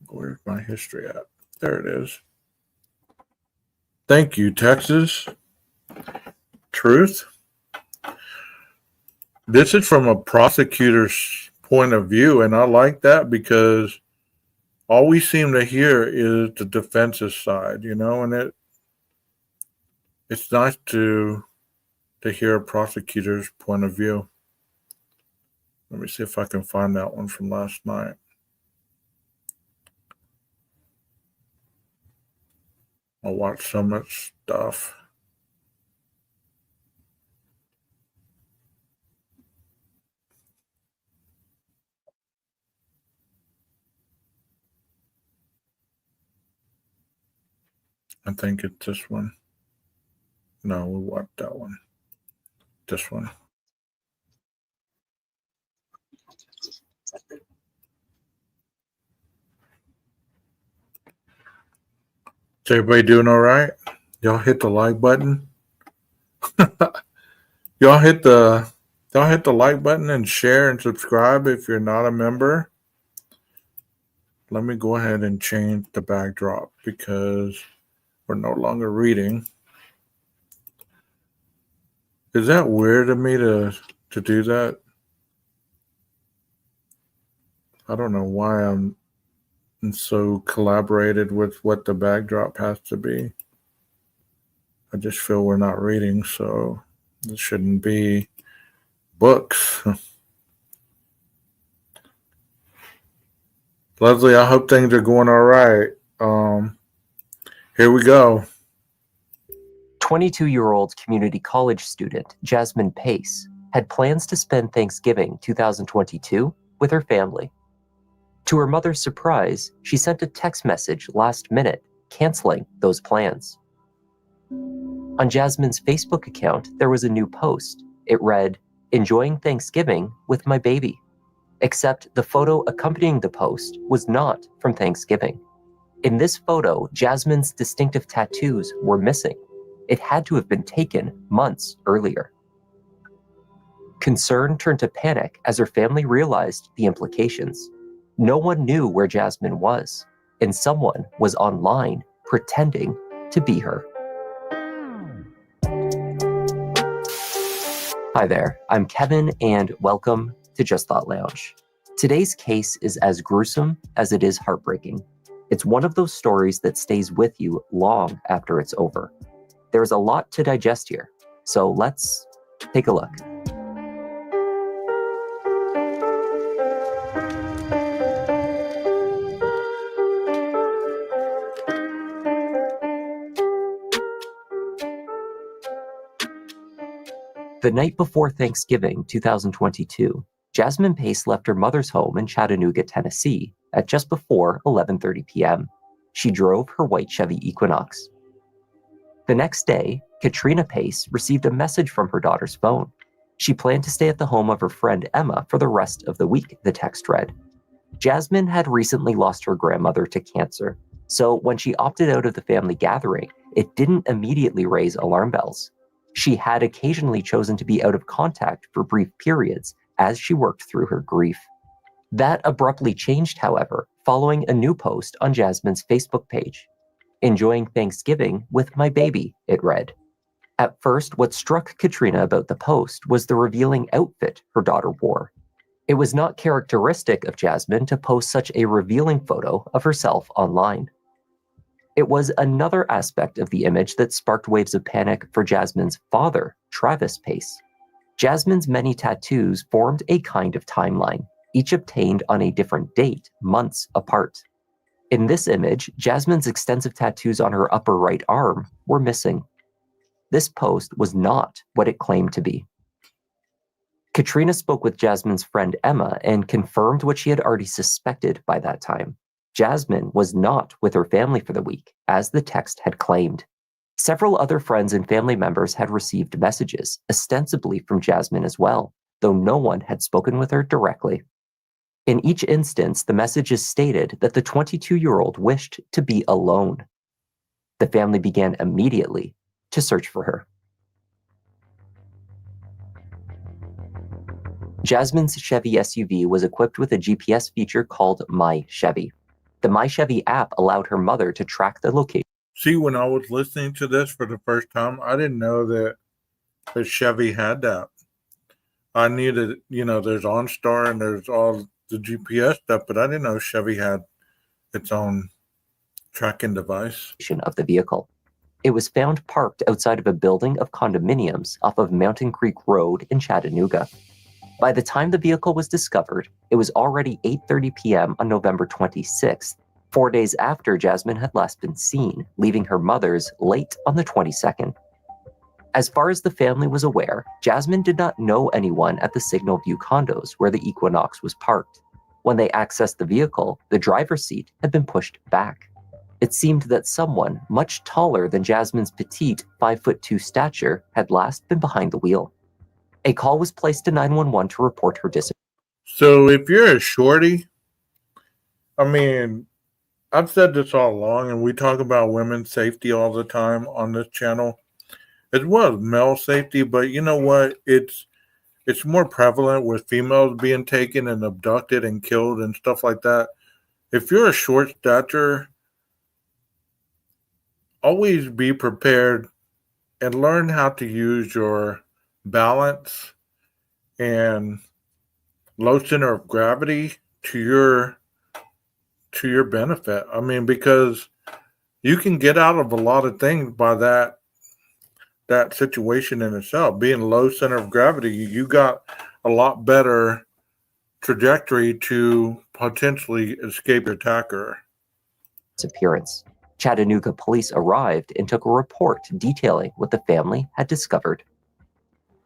Where's my history at? There it is. Thank you, Texas. Truth. This is from a prosecutor's point of view, and I like that because all we seem to hear is the defense's side, and it's nice to hear a prosecutor's point of view. Let me see if I can find that one from last night. I watched so much stuff. I think it's this one. No, we watched that one. This one. Is everybody doing all right? Y'all hit the like button. Y'all hit the like button and share and subscribe if you're not a member. Let me go ahead and change the backdrop because we're no longer reading. Is that weird of me to do that? I don't know why I'm so collaborated with what the backdrop has to be. I just feel we're not reading, so it shouldn't be books. Leslie, I hope things are going all right. Here we go. 22-year-old community college student Jasmine Pace had plans to spend Thanksgiving 2022 with her family. To her mother's surprise, she sent a text message last minute canceling those plans. On Jasmine's Facebook account, there was a new post. It read, "Enjoying Thanksgiving with my baby." Except the photo accompanying the post was not from Thanksgiving. In this photo, Jasmine's distinctive tattoos were missing. It had to have been taken months earlier. Concern turned to panic as her family realized the implications. No one knew where Jasmine was, and someone was online pretending to be her. Hi there, I'm Kevin, and welcome to Just Thought Lounge. Today's case is as gruesome as it is heartbreaking. It's one of those stories that stays with you long after it's over. There's a lot to digest here, so let's take a look. The night before Thanksgiving 2022, Jasmine Pace left her mother's home in Chattanooga, Tennessee at just before 11:30 p.m. She drove her white Chevy Equinox. The next day, Katrina Pace received a message from her daughter's phone. She planned to stay at the home of her friend Emma for the rest of the week, the text read. Jasmine had recently lost her grandmother to cancer, so when she opted out of the family gathering, it didn't immediately raise alarm bells. She had occasionally chosen to be out of contact for brief periods as she worked through her grief. That abruptly changed, however, following a new post on Jasmine's Facebook page. "Enjoying Thanksgiving with my baby," it read. At first, what struck Katrina about the post was the revealing outfit her daughter wore. It was not characteristic of Jasmine to post such a revealing photo of herself online. It was another aspect of the image that sparked waves of panic for Jasmine's father, Travis Pace. Jasmine's many tattoos formed a kind of timeline, each obtained on a different date, months apart. In this image, Jasmine's extensive tattoos on her upper right arm were missing. This post was not what it claimed to be. Katrina spoke with Jasmine's friend Emma and confirmed what she had already suspected by that time. Jasmine was not with her family for the week, as the text had claimed. Several other friends and family members had received messages, ostensibly from Jasmine as well, though no one had spoken with her directly. In each instance, the messages stated that the 22-year-old wished to be alone. The family began immediately to search for her. Jasmine's Chevy SUV was equipped with a GPS feature called My Chevy. The My Chevy app allowed her mother to track the location. See, when I was listening to this for the first time, I didn't know that Chevy had that. I knew that, there's OnStar and there's all the GPS stuff, but I didn't know Chevy had its own tracking device. Of the vehicle. It was found parked outside of a building of condominiums off of Mountain Creek Road in Chattanooga. By the time the vehicle was discovered, it was already 8:30 p.m. on November 26th, 4 days after Jasmine had last been seen, leaving her mother's late on the 22nd. As far as the family was aware, Jasmine did not know anyone at the Signal View condos where the Equinox was parked. When they accessed the vehicle, the driver's seat had been pushed back. It seemed that someone much taller than Jasmine's petite 5'2" stature had last been behind the wheel. A call was placed to 911 to report her disappearance. So if you're a shorty, I've said this all along, and we talk about women's safety all the time on this channel, as well as male safety, but you know what? It's more prevalent with females being taken and abducted and killed and stuff like that. If you're a short stature, always be prepared and learn how to use your balance and low center of gravity to your benefit. Because you can get out of a lot of things by that situation in itself. Being low center of gravity, you got a lot better trajectory to potentially escape your attacker. Disappearance. Chattanooga police arrived and took a report detailing what the family had discovered.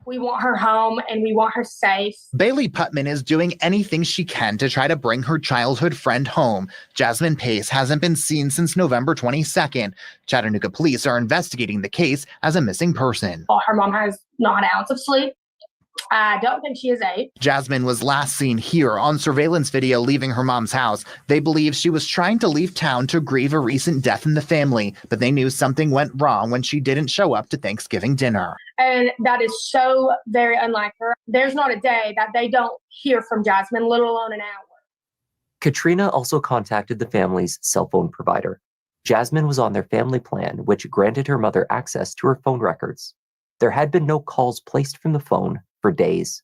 We want her home and we want her safe. Bailey Putman is doing anything she can to try to bring her childhood friend home. Jasmine Pace hasn't been seen since November 22nd. Chattanooga police are investigating the case as a missing person. Her mom has not an ounce of sleep. I don't think she is 8. Jasmine was last seen here on surveillance video leaving her mom's house. They believe she was trying to leave town to grieve a recent death in the family, but they knew something went wrong when she didn't show up to Thanksgiving dinner. And that is so very unlike her. There's not a day that they don't hear from Jasmine, let alone an hour. Katrina also contacted the family's cell phone provider. Jasmine was on their family plan, which granted her mother access to her phone records. There had been no calls placed from the phone for days.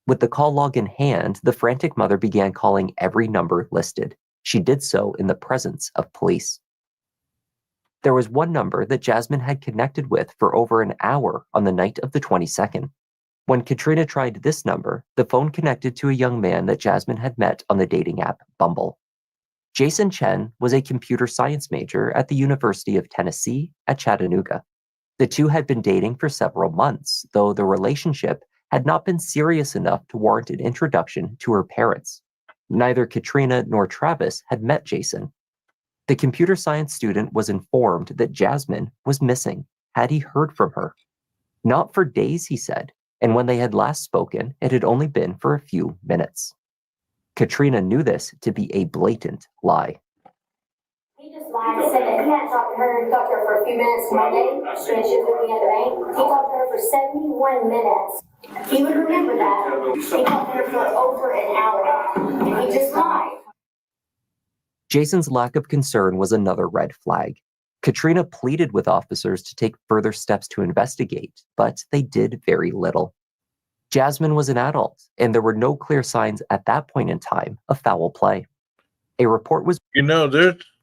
With the call log in hand, the frantic mother began calling every number listed. She did so in the presence of police. There was one number that Jasmine had connected with for over an hour on the night of the 22nd. When Katrina tried this number, the phone connected to a young man that Jasmine had met on the dating app Bumble. Jason Chen was a computer science major at the University of Tennessee at Chattanooga. The two had been dating for several months, though the relationship had not been serious enough to warrant an introduction to her parents. Neither Katrina nor Travis had met Jason. The computer science student was informed that Jasmine was missing. Had he heard from her? Not for days, he said, and when they had last spoken, it had only been for a few minutes. Katrina knew this to be a blatant lie. He just lied and said that he hadn't talked to her. He talked to her for a few minutes Monday when she was with me at the bank. He talked to her for 71 minutes. He would remember that. He talked to her for over an hour, and he just lied. Jason's lack of concern was another red flag. Katrina pleaded with officers to take further steps to investigate, but they did very little. Jasmine was an adult, and there were no clear signs at that point in time of foul play. A report was...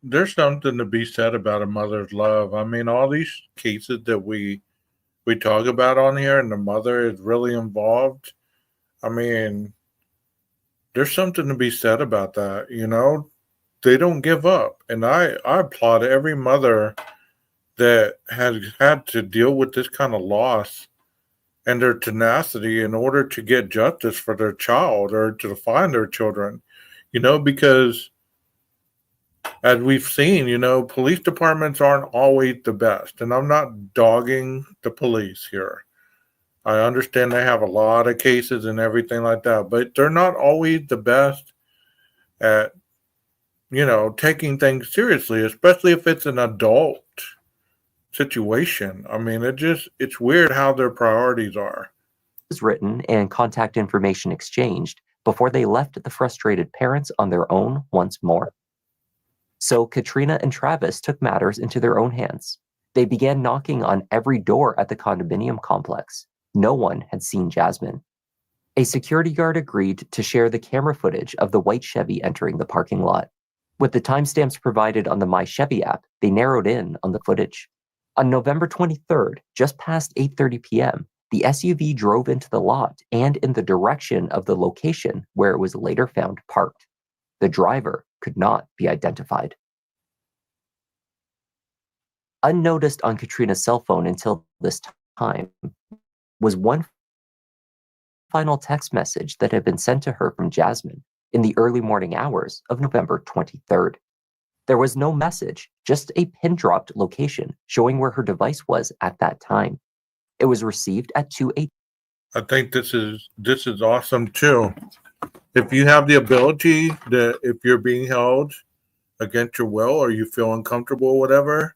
There's something to be said about a mother's love. I mean, all these cases that we talk about on here and the mother is really involved. I mean, there's something to be said about that, They don't give up. And I applaud every mother that has had to deal with this kind of loss and their tenacity in order to get justice for their child or to find their children, because as we've seen, police departments aren't always the best. And I'm not dogging the police here. I understand they have a lot of cases and everything like that, but they're not always the best at, taking things seriously, especially if it's an adult situation. I mean, it's weird how their priorities are. Was written and contact information exchanged before they left the frustrated parents on their own once more. So Katrina and Travis took matters into their own hands. They began knocking on every door at the condominium complex. No one had seen Jasmine. A security guard agreed to share the camera footage of the white Chevy entering the parking lot. With the timestamps provided on the My Chevy app, they narrowed in on the footage. On November 23rd, just past 8:30 p.m., the SUV drove into the lot and in the direction of the location where it was later found parked. The driver could not be identified. Unnoticed on Katrina's cell phone until this time was one final text message that had been sent to her from Jasmine in the early morning hours of November 23rd. There was no message, just a pin-dropped location showing where her device was at that time. It was received at 2:08. I think this is awesome too. If you have the ability that if you're being held against your will or you feel uncomfortable or whatever,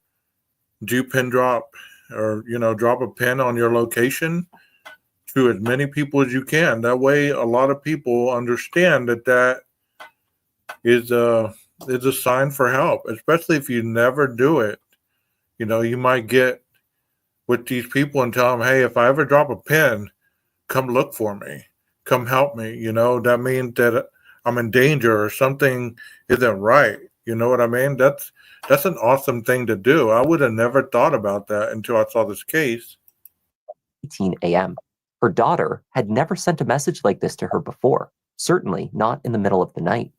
do pin drop or, drop a pin on your location to as many people as you can. That way, a lot of people understand that is a sign for help, especially if you never do it. You might get with these people and tell them, hey, if I ever drop a pin, come look for me. Come help me. That means that I'm in danger or something isn't right. You know what I mean? That's an awesome thing to do. I would have never thought about that until I saw this case. 18 a.m. Her daughter had never sent a message like this to her before, certainly not in the middle of the night.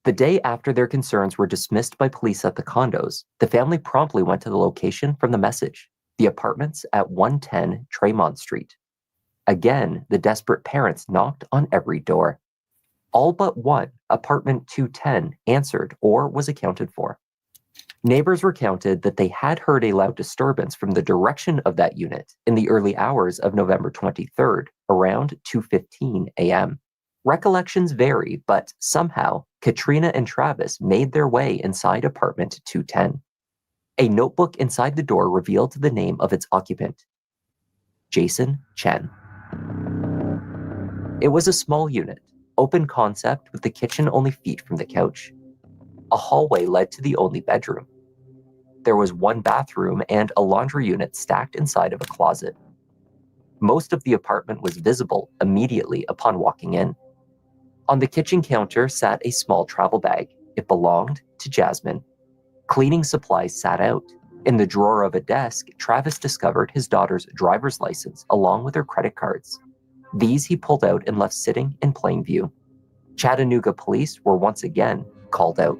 The day after their concerns were dismissed by police at the condos, the family promptly went to the location from the message, the apartments at 110 Tremont Street. Again, the desperate parents knocked on every door. All but one, apartment 210, answered or was accounted for. Neighbors recounted that they had heard a loud disturbance from the direction of that unit in the early hours of November 23rd, around 2:15 a.m. Recollections vary, but somehow Katrina and Travis made their way inside apartment 210. A notebook inside the door revealed the name of its occupant, Jason Chen. It was a small unit, open concept with the kitchen only feet from the couch. A hallway led to the only bedroom. There was one bathroom and a laundry unit stacked inside of a closet. Most of the apartment was visible immediately upon walking in. On the kitchen counter sat a small travel bag. It belonged to Jasmine. Cleaning supplies sat out. In the drawer of a desk, Travis discovered his daughter's driver's license along with her credit cards. These he pulled out and left sitting in plain view. Chattanooga police were once again called out.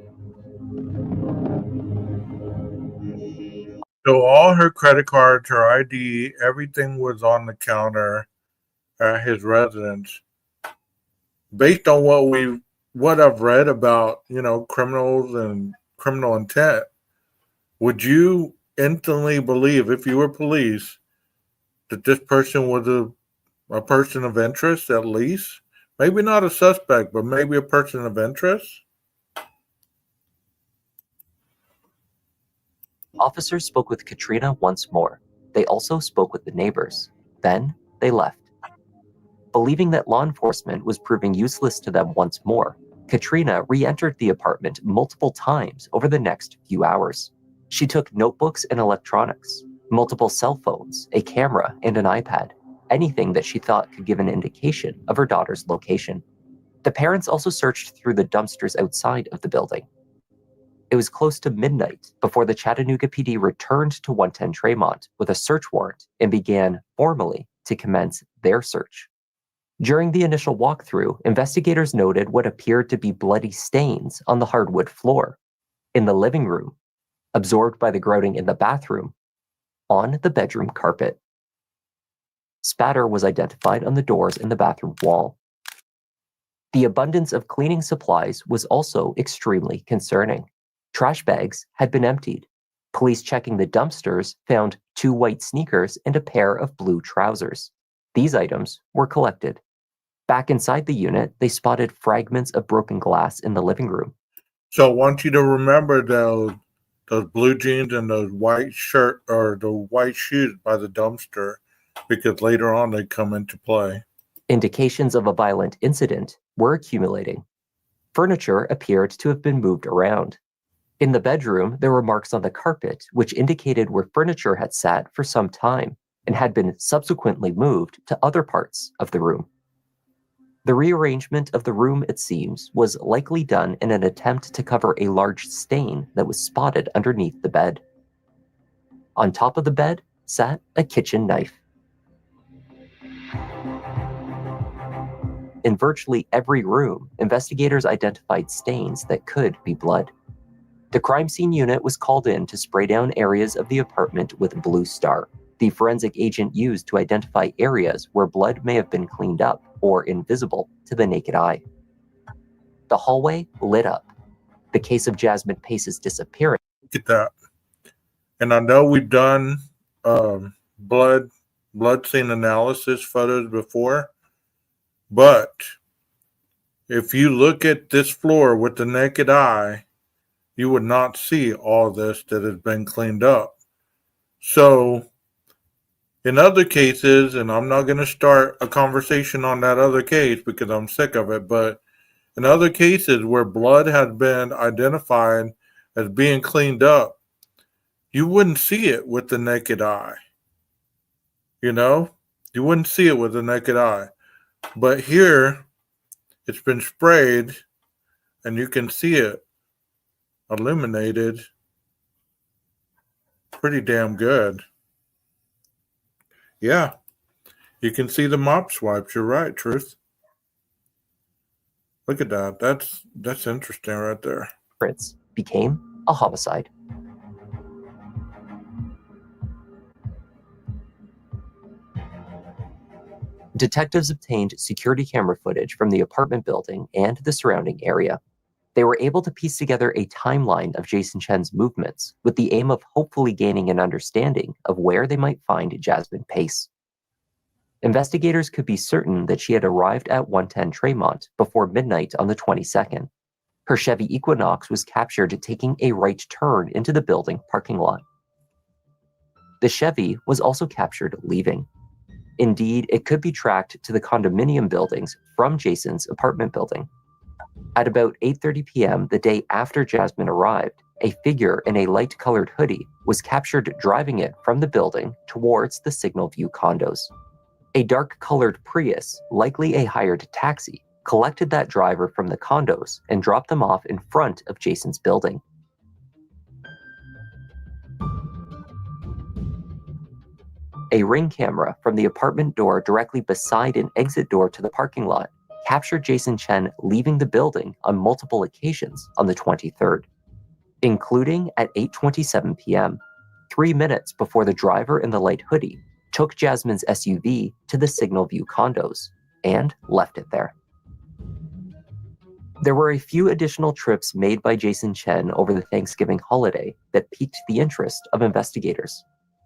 So all her credit cards, her ID, everything was on the counter at his residence. Based on what I've read about, criminals and criminal intent, would you instantly believe, if you were police, that this person was a person of interest, at least? Maybe not a suspect, but maybe a person of interest? Officers spoke with Katrina once more. They also spoke with the neighbors. Then they left. Believing that law enforcement was proving useless to them once more, Katrina re-entered the apartment multiple times over the next few hours. She took notebooks and electronics, multiple cell phones, a camera, and an iPad, anything that she thought could give an indication of her daughter's location. The parents also searched through the dumpsters outside of the building. It was close to midnight before the Chattanooga PD returned to 110 Tremont with a search warrant and began formally to commence their search. During the initial walkthrough, investigators noted what appeared to be bloody stains on the hardwood floor, in the living room, absorbed by the grouting in the bathroom, on the bedroom carpet. Spatter was identified on the doors in the bathroom wall. The abundance of cleaning supplies was also extremely concerning. Trash bags had been emptied. Police checking the dumpsters found 2 white sneakers and a pair of blue trousers. These items were collected. Back inside the unit, they spotted fragments of broken glass in the living room. So I want you to remember those blue jeans and those white shirt or the white shoes by the dumpster, because later on they come into play. Indications of a violent incident were accumulating. Furniture appeared to have been moved around. In the bedroom, there were marks on the carpet, which indicated where furniture had sat for some time and had been subsequently moved to other parts of the room. The rearrangement of the room, it seems, was likely done in an attempt to cover a large stain that was spotted underneath the bed. On top of the bed sat a kitchen knife. In virtually every room, investigators identified stains that could be blood. The crime scene unit was called in to spray down areas of the apartment with Blue Star, the forensic agent used to identify areas where blood may have been cleaned up or invisible to the naked eye. The hallway lit up. The case of Jasmine Pace's disappearance. Look at that. And I know we've done blood scene analysis photos before, but if you look at this floor with the naked eye, you would not see all this that has been cleaned up. So in other cases, and I'm not going to start a conversation on that other case because I'm sick of it, but in other cases where blood has been identified as being cleaned up, you wouldn't see it with the naked eye. You wouldn't see it with the naked eye. But here, it's been sprayed, and you can see it illuminated pretty damn good. Yeah, you can see the mop swipes. You're right, Truth. Look at that. That's interesting right there. Became a homicide. Detectives obtained security camera footage from the apartment building and the surrounding area. They were able to piece together a timeline of Jason Chen's movements with the aim of hopefully gaining an understanding of where they might find Jasmine Pace. investigators could be certain that she had arrived at 110 Tremont before midnight on the 22nd. Her Chevy Equinox was captured taking a right turn into the building parking lot. The Chevy was also captured leaving. Indeed, it could be tracked to the condominium buildings from Jason's apartment building. At about 8:30 p.m. the day after Jasmine arrived, a figure in a light-colored hoodie was captured driving it from the building towards the Signal View condos. A dark-colored Prius, likely a hired taxi, collected that driver from the condos and dropped them off in front of Jason's building. A Ring camera from the apartment door directly beside an exit door to the parking lot captured Jason Chen leaving the building on multiple occasions on the 23rd, including at 8:27 p.m., 3 minutes before the driver in the light hoodie took Jasmine's SUV to the Signal View condos and left it there. There were a few additional trips made by Jason Chen over the Thanksgiving holiday that piqued the interest of investigators.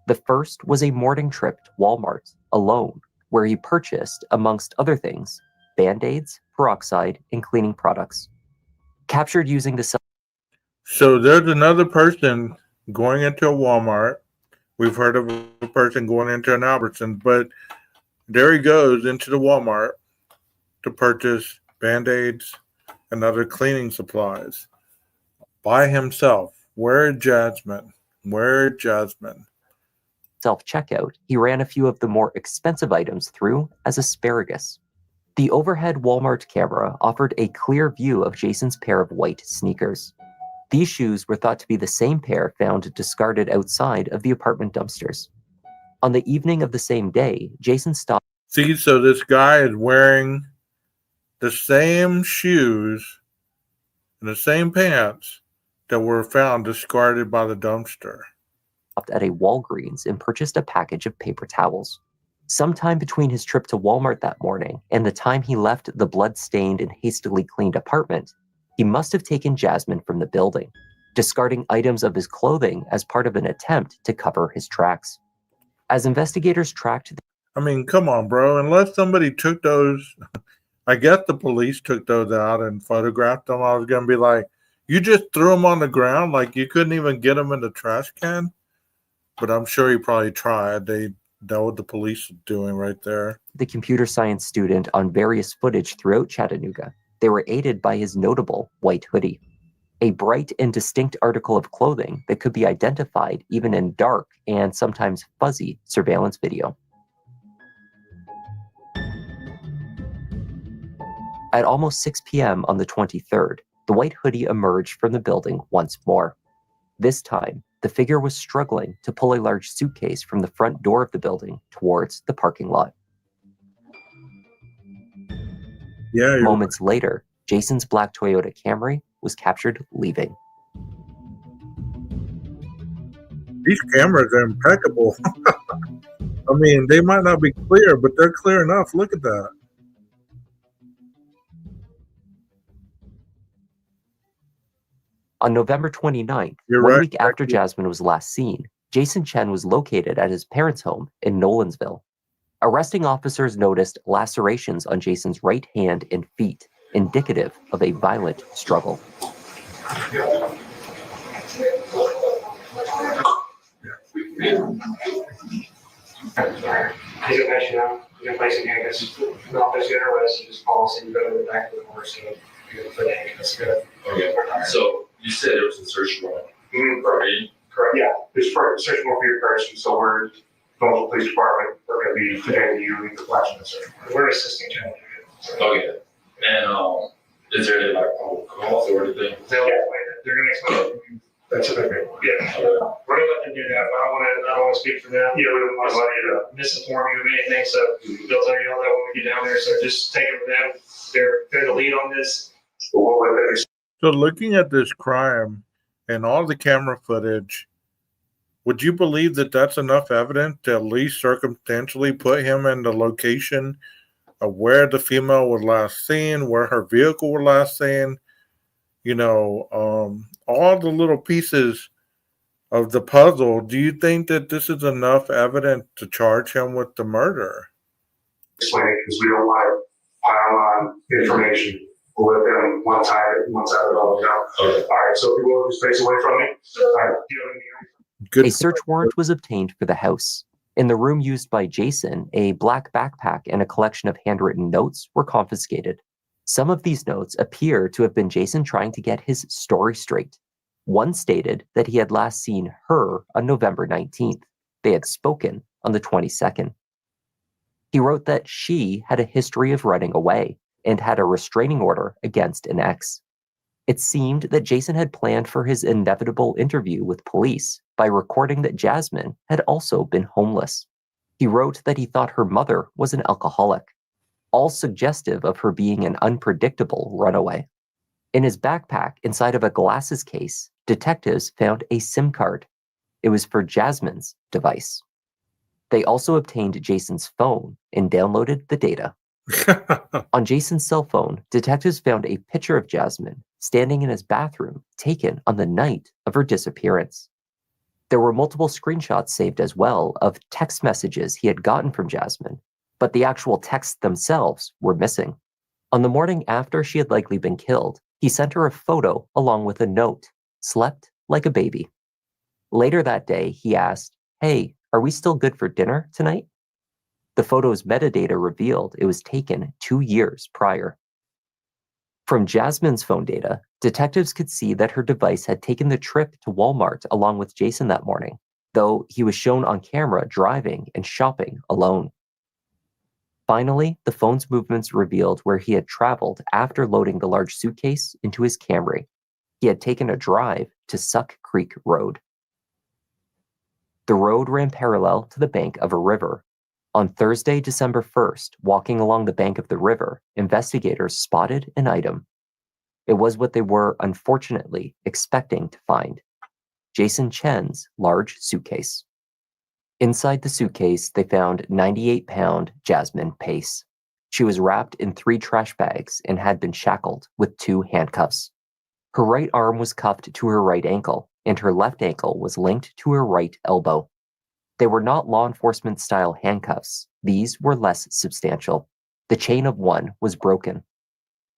The first was a morning trip to Walmart alone, where he purchased, amongst other things, Band-Aids, peroxide, and cleaning products. Captured using the cell. So there's another person going into a Walmart. We've heard of a person going into an Albertsons, but there he goes into the Walmart to purchase Band-Aids and other cleaning supplies by himself. Where Jasmine? Where Jasmine? Self-checkout, he ran a few of the more expensive items through as asparagus. The overhead Walmart camera offered a clear view of Jason's pair of white sneakers. These shoes were thought to be the same pair found discarded outside of the apartment dumpsters. On the evening of the same day, Jason stopped. See, so this guy is wearing the same shoes and the same pants that were found discarded by the dumpster. At a Walgreens and purchased a package of paper towels. Sometime between his trip to Walmart that morning and the time he left the blood-stained and hastily cleaned apartment, he must have taken Jasmine from the building, discarding items of his clothing as part of an attempt to cover his tracks. As investigators tracked... I mean, come on, bro. Unless somebody took those... I guess the police took those out and photographed them. I was going to be like, you just threw them on the ground? Like you couldn't even get them in the trash can? But I'm sure he probably tried. They know what the police are doing right there. The computer science student on various footage throughout Chattanooga. They were aided by his notable white hoodie, a bright and distinct article of clothing that could be identified even in dark and sometimes fuzzy surveillance video. At almost 6 p.m. on the 23rd, the white hoodie emerged from the building once more. This time, the figure was struggling to pull a large suitcase from the front door of the building towards the parking lot. Yeah. Moments later, Jason's black Toyota Camry was captured leaving. These cameras are impeccable. I mean, they might not be clear, but they're clear enough. Look at that. On November 29th, You're one right. week after Jasmine was last seen, Jason Chen was located at his parents' home in Nolensville. Arresting officers noticed lacerations on Jason's right hand and feet, indicative of a violent struggle. He's gonna patch you out. He's gonna place in handcuffs. Not place you in arrest. You just call us and you go to the back of the horse. So you're gonna put handcuffs. Good. Okay. So you said there was a search warrant for me, correct? Yeah, there's search warrant for your person. So we're going to the police department. We're gonna be detaining you and the flashing the search. We're assisting you. Okay. And is there any like calls or anything? They're gonna explain. That's a big one. Yeah. We're gonna let them do that. But I don't want to speak for them. Yeah, we don't want you to misinform you of anything. So they'll tell you all that when we get down there. So just take it with them. They're the lead on this. So looking at this crime and all the camera footage, would you believe that that's enough evidence to at least circumstantially put him in the location of where the female was last seen, where her vehicle was last seen? You know, all the little pieces of the puzzle. Do you think that this is enough evidence to charge him with the murder? explaining because we don't want to pile on information. We'll let them one time it all down. All right, so if you will, just face away from me. All right, do you have any- Good A search warrant was obtained for the house. In the room used by Jason, a black backpack and a collection of handwritten notes were confiscated. Some of these notes appear to have been Jason trying to get his story straight. One stated that he had last seen her on November 19th. They had spoken on the 22nd. He wrote that she had a history of running away and had a restraining order against an ex. It seemed that Jason had planned for his inevitable interview with police by recording that Jasmine had also been homeless. He wrote that he thought her mother was an alcoholic, all suggestive of her being an unpredictable runaway. In his backpack, inside of a glasses case, detectives found a SIM card. It was for Jasmine's device. They also obtained Jason's phone and downloaded the data. On Jason's cell phone, detectives found a picture of Jasmine standing in his bathroom taken on the night of her disappearance. There were multiple screenshots saved as well of text messages he had gotten from Jasmine, but the actual texts themselves were missing. On the morning after she had likely been killed, he sent her a photo along with a note, "Slept like a baby." Later that day, he asked, "Hey, are we still good for dinner tonight?" The photo's metadata revealed it was taken 2 years prior. From Jasmine's phone data, detectives could see that her device had taken the trip to Walmart along with Jason that morning, though he was shown on camera driving and shopping alone. Finally, the phone's movements revealed where he had traveled after loading the large suitcase into his Camry. He had taken a drive to Suck Creek Road. The road ran parallel to the bank of a river. On Thursday, December 1st, walking along the bank of the river, investigators spotted an item. It was what they were, unfortunately, expecting to find: Jason Chen's large suitcase. Inside the suitcase, they found 98-pound Jasmine Pace. She was wrapped in 3 trash bags and had been shackled with 2 handcuffs. Her right arm was cuffed to her right ankle, and her left ankle was linked to her right elbow. They were not law enforcement-style handcuffs. These were less substantial. The chain of one was broken.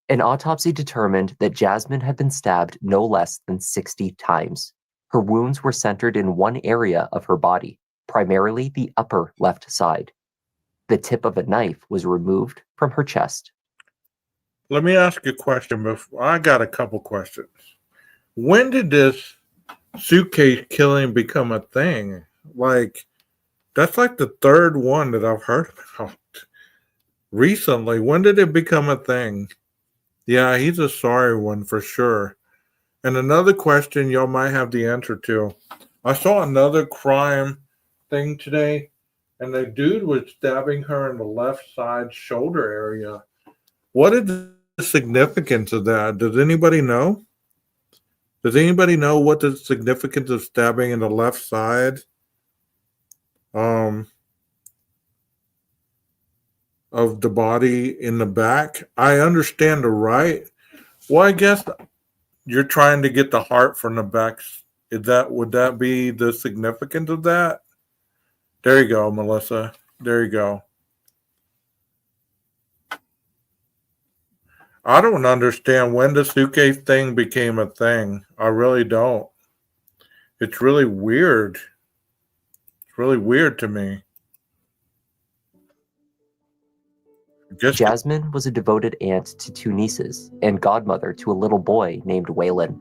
An autopsy determined that Jasmine had been stabbed no less than 60 times. Her wounds were centered in one area of her body, primarily the upper left side. The tip of a knife was removed from her chest. Let me ask you a question. I got a couple questions. When did this suitcase killing become a thing? That's like the third one that I've heard about recently. When did it become a thing? Yeah, he's a sorry one for sure. And another question y'all might have the answer to. I saw another crime thing today, and the dude was stabbing her in the left side shoulder area. What is the significance of that? Does anybody know? Does anybody know what the significance of stabbing in the left side of the body in the back? I understand the right. Well, I guess you're trying to get the heart from the back. Would that be the significance of that? There you go, Melissa. There you go. I don't understand when the suitcase thing became a thing. I really don't. It's really weird. It's really weird to me. Jasmine was a devoted aunt to 2 nieces and godmother to a little boy named Waylon.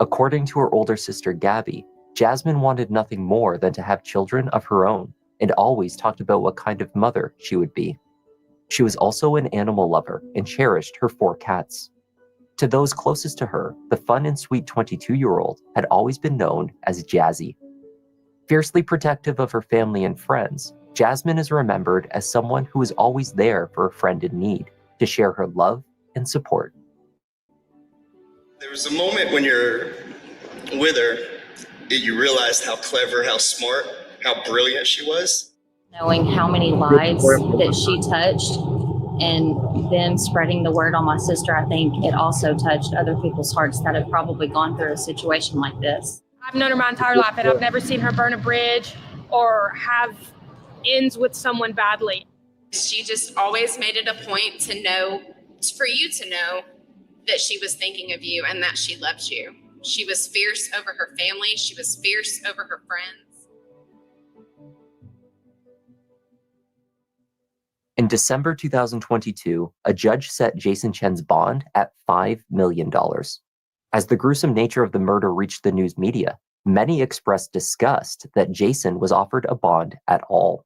According to her older sister Gabby, Jasmine wanted nothing more than to have children of her own and always talked about what kind of mother she would be. She was also an animal lover and cherished her 4 cats. To those closest to her, the fun and sweet 22-year-old had always been known as Jazzy. Fiercely protective of her family and friends, Jasmine is remembered as someone who was always there for a friend in need, to share her love and support. There was a moment when you're with her that you realized how clever, how smart, how brilliant she was. Knowing how many lives that she touched and them spreading the word on my sister, I think it also touched other people's hearts that have probably gone through a situation like this. I've known her my entire life, and I've never seen her burn a bridge or have ends with someone badly. She just always made it a point to know, for you to know that she was thinking of you and that she loved you. She was fierce over her family. She was fierce over her friends. In December 2022, a judge set Jason Chen's bond at $5 million. As the gruesome nature of the murder reached the news media, many expressed disgust that Jason was offered a bond at all.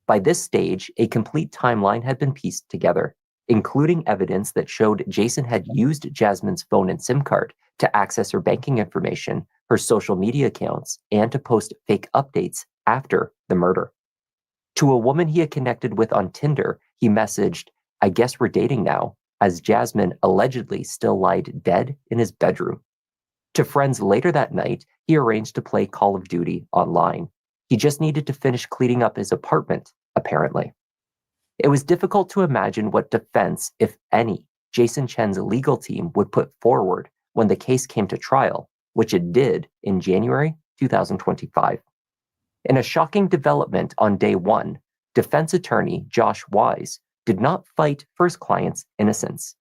By this stage, a complete timeline had been pieced together, including evidence that showed Jason had used Jasmine's phone and SIM card to access her banking information, her social media accounts, and to post fake updates after the murder. To a woman he had connected with on Tinder, he messaged, "I guess we're dating now," as Jasmine allegedly still lied dead in his bedroom. To friends later that night, he arranged to play Call of Duty online. He just needed to finish cleaning up his apartment, apparently. It was difficult to imagine what defense, if any, Jason Chen's legal team would put forward when the case came to trial, which it did in January 2025. In a shocking development on day one, defense attorney Josh Wise did not fight for his client's innocence.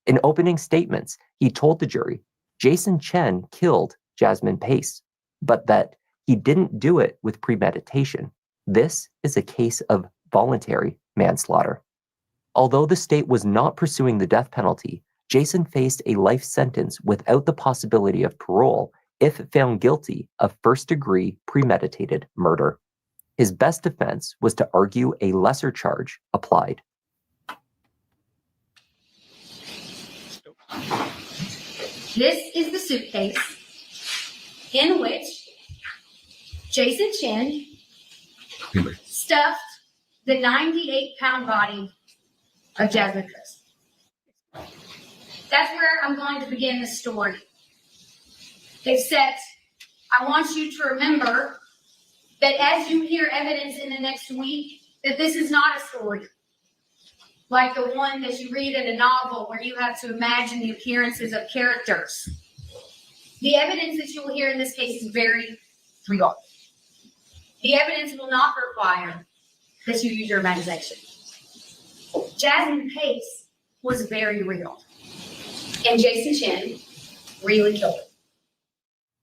In opening statements, he told the jury Jason Chen killed Jasmine Pace, but that he didn't do it with premeditation. This is a case of voluntary manslaughter. Although the state was not pursuing the death penalty, Jason faced a life sentence without the possibility of parole if found guilty of first-degree premeditated murder. His best defense was to argue a lesser charge applied. This is the suitcase in which Jason Chen stuffed the 98-pound body of Jasmine Pace. That's where I'm going to begin the story. Except I want you to remember that as you hear evidence in the next week, that this is not a story like the one that you read in a novel where you have to imagine the appearances of characters. The evidence that you will hear in this case is very real. The evidence will not require that you use your imagination. Jasmine Pace was very real, and Jason Chen really killed her.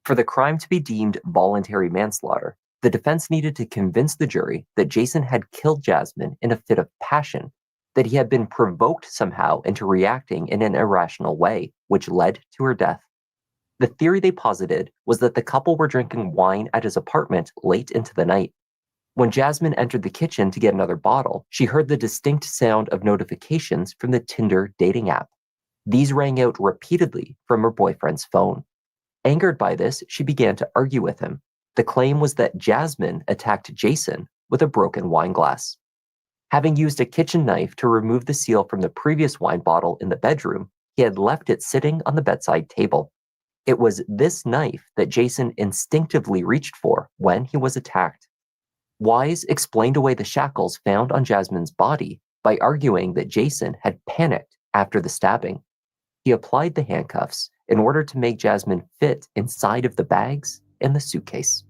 For the crime to be deemed voluntary manslaughter, the defense needed to convince the jury that Jason had killed Jasmine in a fit of passion, that he had been provoked somehow into reacting in an irrational way, which led to her death. The theory they posited was that the couple were drinking wine at his apartment late into the night. When Jasmine entered the kitchen to get another bottle, she heard the distinct sound of notifications from the Tinder dating app. These rang out repeatedly from her boyfriend's phone. Angered by this, she began to argue with him. The claim was that Jasmine attacked Jason with a broken wine glass. Having used a kitchen knife to remove the seal from the previous wine bottle in the bedroom, he had left it sitting on the bedside table. It was this knife that Jason instinctively reached for when he was attacked. Wise explained away the shackles found on Jasmine's body by arguing that Jason had panicked after the stabbing. He applied the handcuffs in order to make Jasmine fit inside of the bags in the suitcase.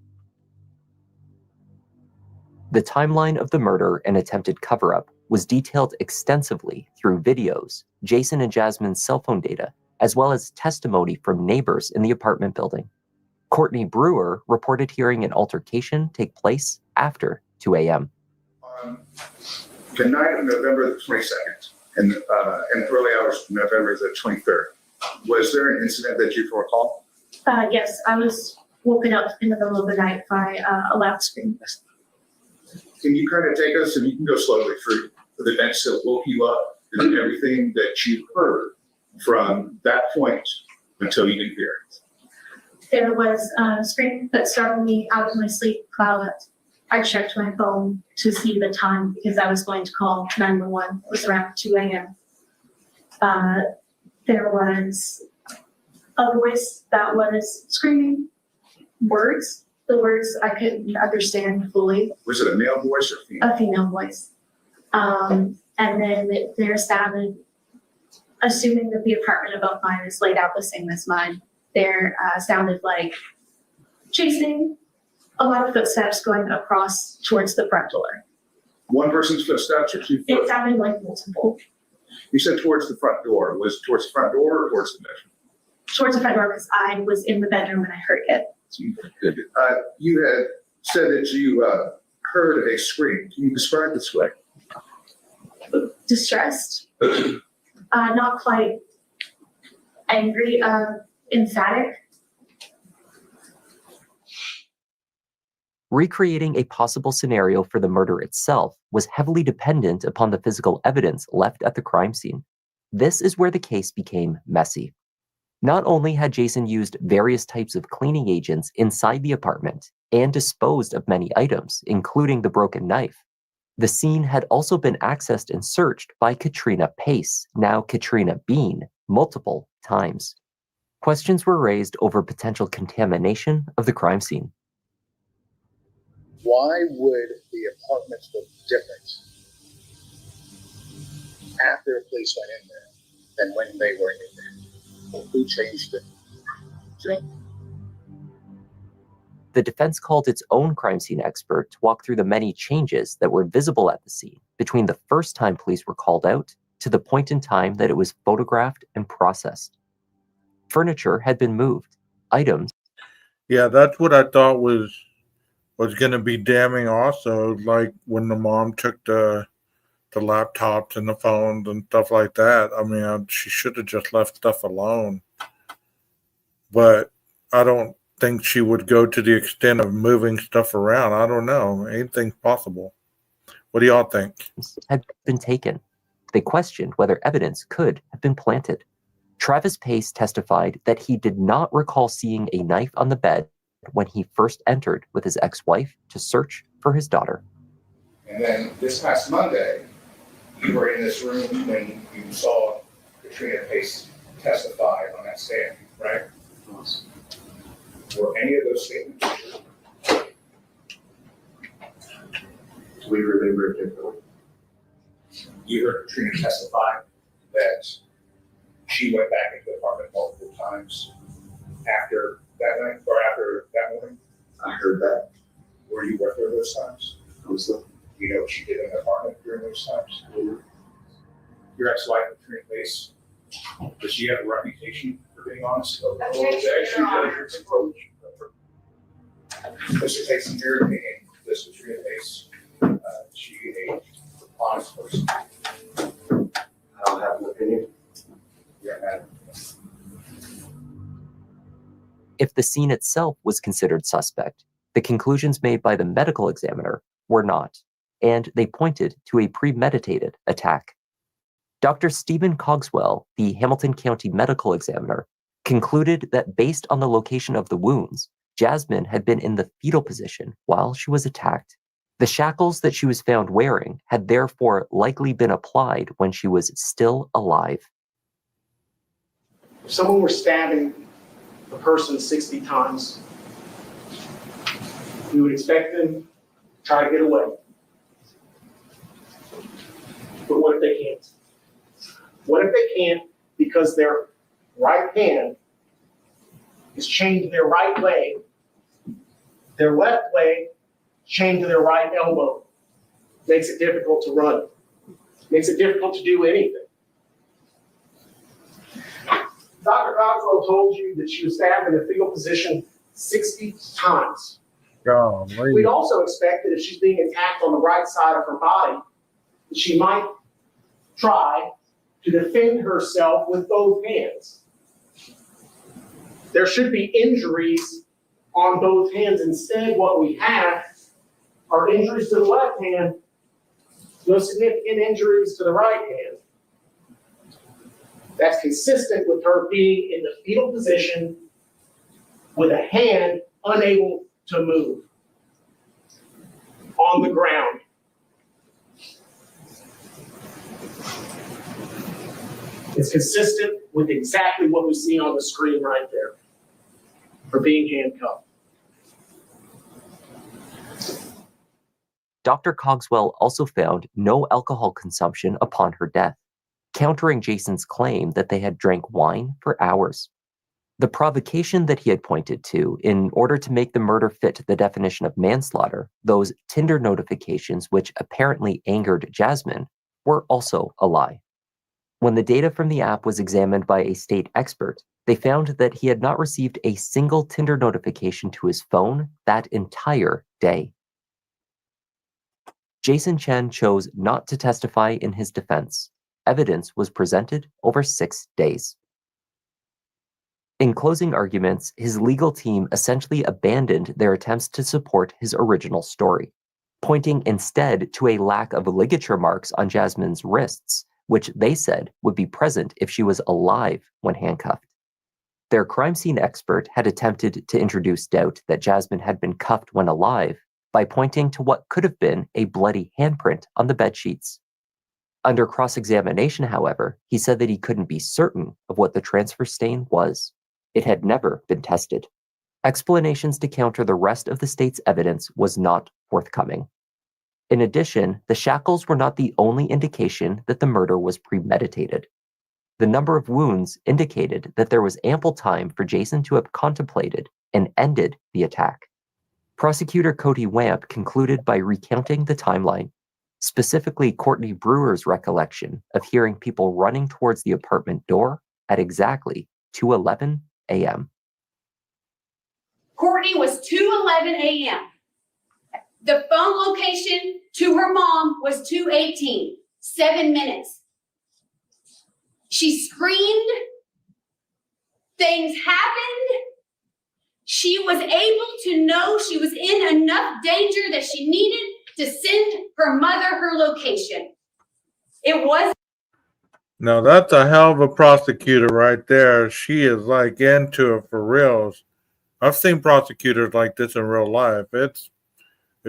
The timeline of the murder and attempted cover-up was detailed extensively through videos, Jason and Jasmine's cell phone data, as well as testimony from neighbors in the apartment building. Courtney Brewer reported hearing an altercation take place after 2 a.m. On the night of November the 22nd and early hours of November the 23rd, was there an incident that you can recall? Yes, I was woken up in the middle of the night by a loud scream. Can you kind of take us, and you can go slowly through the events that woke you up and everything that you heard from that point until you didn't hear it? There was a scream that startled me out of my sleep cloud. I checked my phone to see the time because I was going to call 911. It was around 2 a.m. There was a voice that was screaming words. The words I couldn't understand fully. Was it a male voice or female? A female voice. And then there sounded, assuming that the apartment above mine is laid out the same as mine, there sounded like chasing, a lot of footsteps going across towards the front door. One person's footsteps or two It foot? sounded like multiple. You said towards the front door. Was it towards the front door or towards the bedroom? Towards the front door because I was in the bedroom and I heard it. Good. You had said that you heard a scream. Can you describe the scream? Distressed, not quite angry, emphatic. Recreating a possible scenario for the murder itself was heavily dependent upon the physical evidence left at the crime scene. This is where the case became messy. Not only had Jason used various types of cleaning agents inside the apartment and disposed of many items, including the broken knife, the scene had also been accessed and searched by Katrina Pace, now Katrina Bean, multiple times. Questions were raised over potential contamination of the crime scene. Why would the apartments look different after the police went in there than when they were in there? Who changed it? The defense called its own crime scene expert to walk through the many changes that were visible at the scene between the first time police were called out to the point in time that it was photographed and processed. Furniture had been moved. Items. Yeah, that's what I thought was going to be damning also, like when the mom took the laptops and the phones and stuff like that. I mean, she should have just left stuff alone. But I don't think she would go to the extent of moving stuff around. I don't know. Anything's possible. What do y'all think? Had been taken. They questioned whether evidence could have been planted. Travis Pace testified that he did not recall seeing a knife on the bed when he first entered with his ex-wife to search for his daughter. And then this past Monday, you were in this room when you saw Katrina Pace testify on that stand, right? Were any of those statements true? Do we remember it differently? You heard Katrina testify that she went back into the apartment multiple times after that night or after that morning? I heard that. Were you with her those times? Do you know what she did in the apartment during those times? Your ex-wife, Katrina Pace, does she have a reputation for being honest? Mr. Pace, in your opinion, this was Katrina Pace. She a honest person. I don't have an opinion. Yeah, man. If the scene itself was considered suspect, the conclusions made by the medical examiner were not, and they pointed to a premeditated attack. Dr. Stephen Cogswell, the Hamilton County medical examiner, concluded that based on the location of the wounds, Jasmine had been in the fetal position while she was attacked. The shackles that she was found wearing had therefore likely been applied when she was still alive. If someone were stabbing a person 60 times, we would expect them to try to get away. But what if they can't? What if they can't because their right hand is chained to their right leg, their left leg chained to their right elbow? Makes it difficult to run. Makes it difficult to do anything. Dr. Cogswell told you that she was stabbed in a fetal position 60 times. We'd also expect that if she's being attacked on the right side of her body, that she might try to defend herself with both hands. There should be injuries on both hands. Instead, what we have are injuries to the left hand, no significant injuries to the right hand. That's consistent with her being in the fetal position with a hand unable to move on the ground. It's consistent with exactly what we see on the screen right there, her being handcuffed. Dr. Cogswell also found no alcohol consumption upon her death, countering Jason's claim that they had drank wine for hours. The provocation that he had pointed to in order to make the murder fit the definition of manslaughter, those Tinder notifications which apparently angered Jasmine, were also a lie. When the data from the app was examined by a state expert, they found that he had not received a single Tinder notification to his phone that entire day. Jason Chen chose not to testify in his defense. Evidence was presented over 6 days. In closing arguments, his legal team essentially abandoned their attempts to support his original story, pointing instead to a lack of ligature marks on Jasmine's wrists, which they said would be present if she was alive when handcuffed. Their crime scene expert had attempted to introduce doubt that Jasmine had been cuffed when alive by pointing to what could have been a bloody handprint on the bedsheets. Under cross-examination, however, he said that he couldn't be certain of what the transfer stain was. It had never been tested. Explanations to counter the rest of the state's evidence was not forthcoming. In addition, the shackles were not the only indication that the murder was premeditated. The number of wounds indicated that there was ample time for Jason to have contemplated and ended the attack. Prosecutor Cody Wamp concluded by recounting the timeline, specifically Courtney Brewer's recollection of hearing people running towards the apartment door at exactly 2:11 a.m. Courtney was 2:11 a.m. The phone location to her mom was 2:18, 7 minutes. She screamed. Things happened. She was able to know she was in enough danger that she needed to send her mother her location. It was. Now that's a hell of a prosecutor right there. She is like into it for reals. I've seen prosecutors like this in real life. It's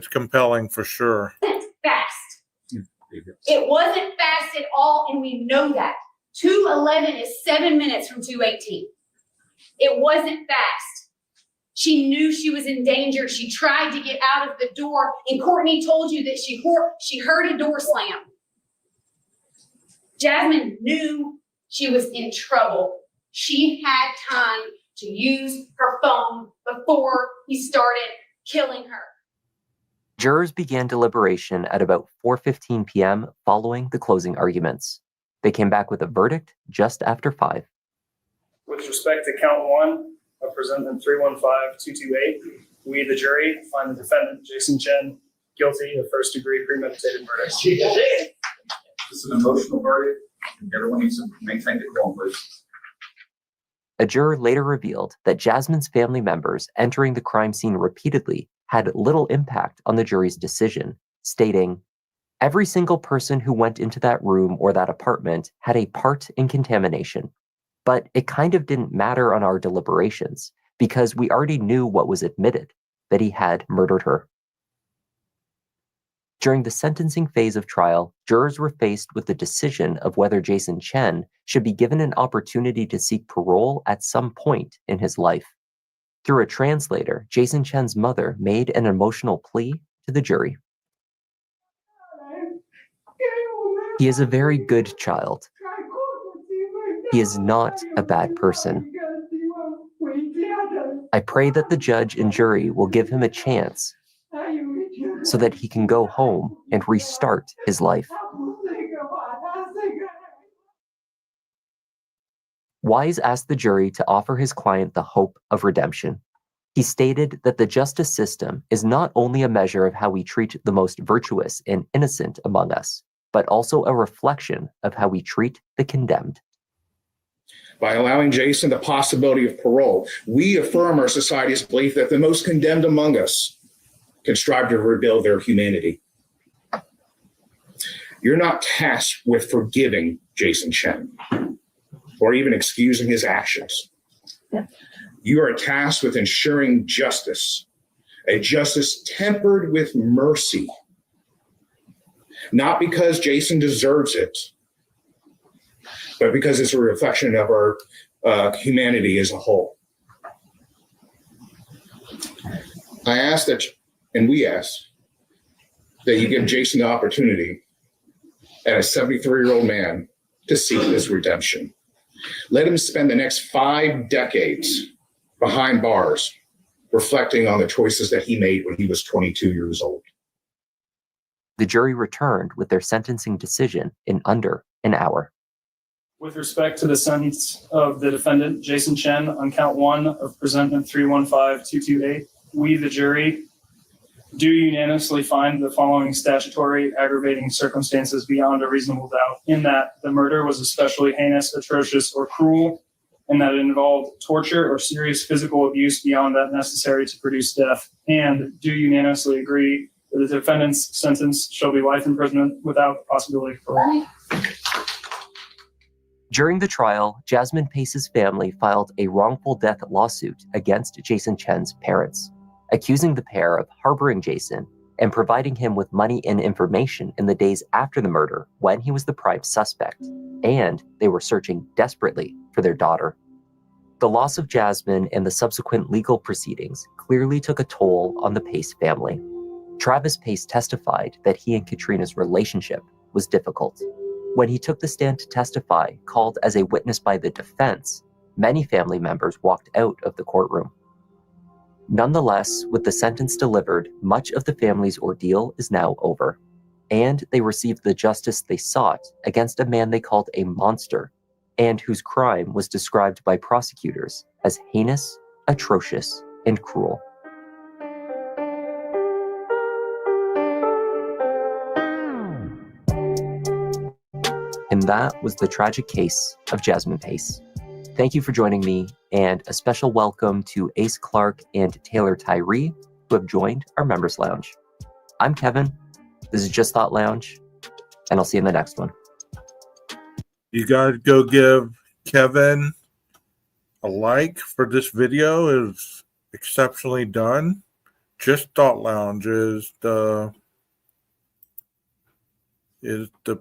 compelling for sure. Fast. It wasn't fast at all, and we know that. 2:11 is 7 minutes from 2:18. It wasn't fast. She knew she was in danger. She tried to get out of the door, and Courtney told you that she heard a door slam. Jasmine knew she was in trouble. She had time to use her phone before he started killing her. Jurors began deliberation at about 4:15 p.m. following the closing arguments. They came back with a verdict just after 5. With respect to count 1 of Presumption 315228, we, the jury, find the defendant, Jason Chen, guilty of first-degree premeditated murder. This is an emotional verdict. Everyone needs to maintain decorum, please. A juror later revealed that Jasmine's family members entering the crime scene repeatedly had little impact on the jury's decision, stating, "Every single person who went into that room or that apartment had a part in contamination. But it kind of didn't matter on our deliberations because we already knew what was admitted, that he had murdered her." During the sentencing phase of trial, jurors were faced with the decision of whether Jason Chen should be given an opportunity to seek parole at some point in his life. Through a translator, Jason Chen's mother made an emotional plea to the jury. "He is a very good child. He is not a bad person. I pray that the judge and jury will give him a chance so that he can go home and restart his life." Wise asked the jury to offer his client the hope of redemption. He stated that the justice system is not only a measure of how we treat the most virtuous and innocent among us, but also a reflection of how we treat the condemned. By allowing Jason the possibility of parole, we affirm our society's belief that the most condemned among us can strive to rebuild their humanity. You're not tasked with forgiving Jason Chen or even excusing his actions. You are tasked with ensuring justice, a justice tempered with mercy, not because Jason deserves it, but because it's a reflection of our humanity as a whole. I ask that, and we ask, that you give Jason the opportunity, as a 73-year-old man, to seek this redemption. Let him spend the next 5 decades behind bars, reflecting on the choices that he made when he was 22 years old. The jury returned with their sentencing decision in under an hour. With respect to the sentence of the defendant, Jason Chen, on count 1 of presentment 315-228, we, the jury, do unanimously find the following statutory aggravating circumstances beyond a reasonable doubt, in that the murder was especially heinous, atrocious, or cruel, and that it involved torture or serious physical abuse beyond that necessary to produce death, and do unanimously agree that the defendant's sentence shall be life imprisonment without possibility of parole. During the trial, Jasmine Pace's family filed a wrongful death lawsuit against Jason Chen's parents, accusing the pair of harboring Jason and providing him with money and information in the days after the murder when he was the prime suspect, and they were searching desperately for their daughter. The loss of Jasmine and the subsequent legal proceedings clearly took a toll on the Pace family. Travis Pace testified that he and Katrina's relationship was difficult. When he took the stand to testify, called as a witness by the defense, many family members walked out of the courtroom. Nonetheless, with the sentence delivered, much of the family's ordeal is now over, and they received the justice they sought against a man they called a monster, and whose crime was described by prosecutors as heinous, atrocious, and cruel. And that was the tragic case of Jasmine Pace. Thank you for joining me, and a special welcome to Ace Clark and Taylor Tyree, who have joined our Members Lounge. I'm Kevin. This is Just Thought Lounge, and I'll see you in the next one. You guys go give Kevin a like for this video. It's exceptionally done. Just Thought Lounge is the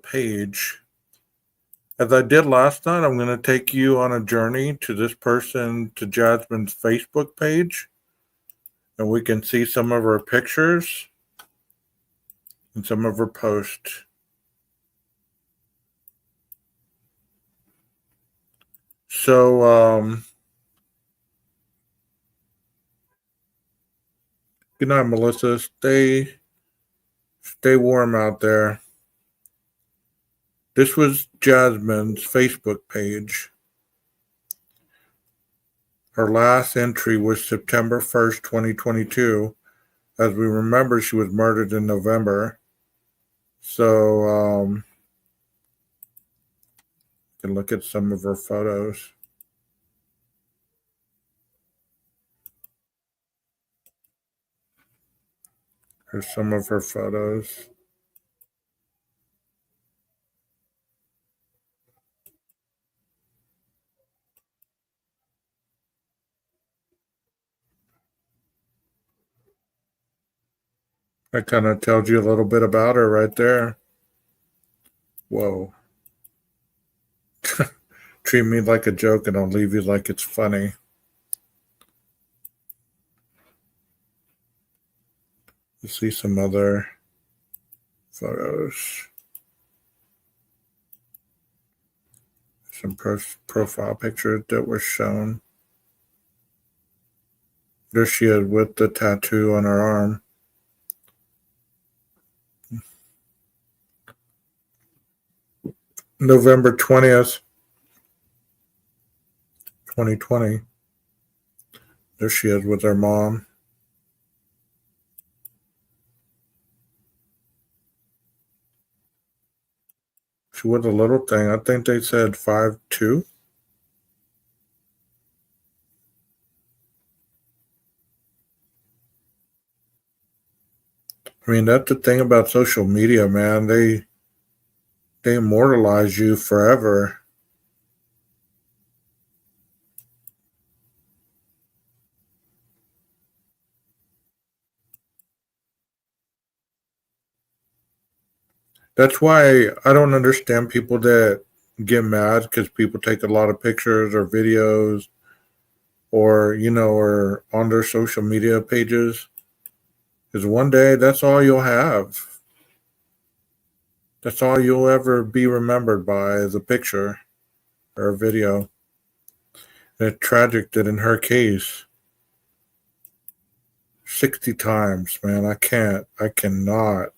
page. As I did last night, I'm going to take you on a journey to Jasmine's Facebook page, and we can see some of her pictures and some of her posts. So, good night, Melissa. Stay warm out there. This was Jasmine's Facebook page. Her last entry was September 1st, 2022. As we remember, she was murdered in November. So, you can look at some of her photos. Here's some of her photos. That kind of tells you a little bit about her right there. Whoa. Treat me like a joke and I'll leave you like it's funny. You see some other photos. Some profile pictures that were shown. There she is with the tattoo on her arm. November 20th, 2020. There she is with her mom. She was a little thing. I think they said 5'2". I mean, that's the thing about social media, man. They immortalize you forever. That's why I don't understand people that get mad because people take a lot of pictures or videos or, or on their social media pages. Because one day, that's all you'll have. That's all you'll ever be remembered by is a picture. or a video. And it's tragic that in her case, 60 times, man, I cannot.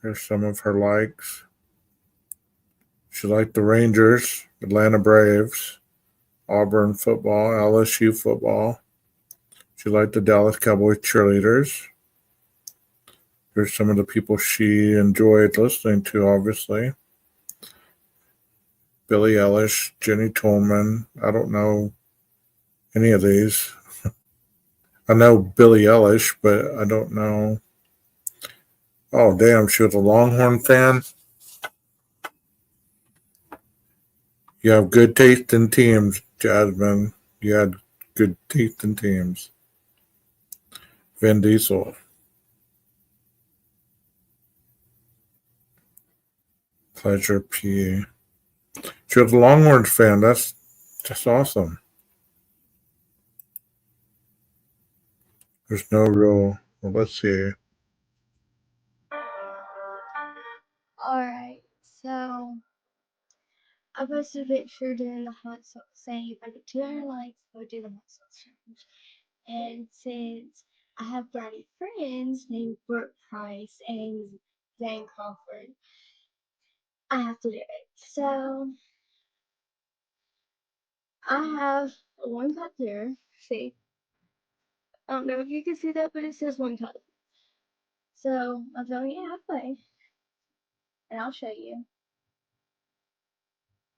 There's some of her likes. She liked the Rangers, Atlanta Braves, Auburn football, LSU football. She liked the Dallas Cowboys cheerleaders. There's some of the people she enjoyed listening to, obviously. Billie Eilish, Jenny Tolman. I don't know any of these. I know Billie Eilish, but I don't know. Oh, damn, she was a Longhorn fan. You have good taste in teams, Jasmine. You had good taste in teams. Vin Diesel. Pleasure P. She was a Longhorns fan. That's awesome. There's no real. Well, let's see. Alright, so I posted a picture doing the hot sauce saying if I get 200 likes, I would do the hot sauce challenge. And since I have brownie friends named Brooke Price and Zane Crawford, I have to do it. So I have one cup there. See? I don't know if you can see that, but it says one cup. So I'm filling it halfway. And I'll show you.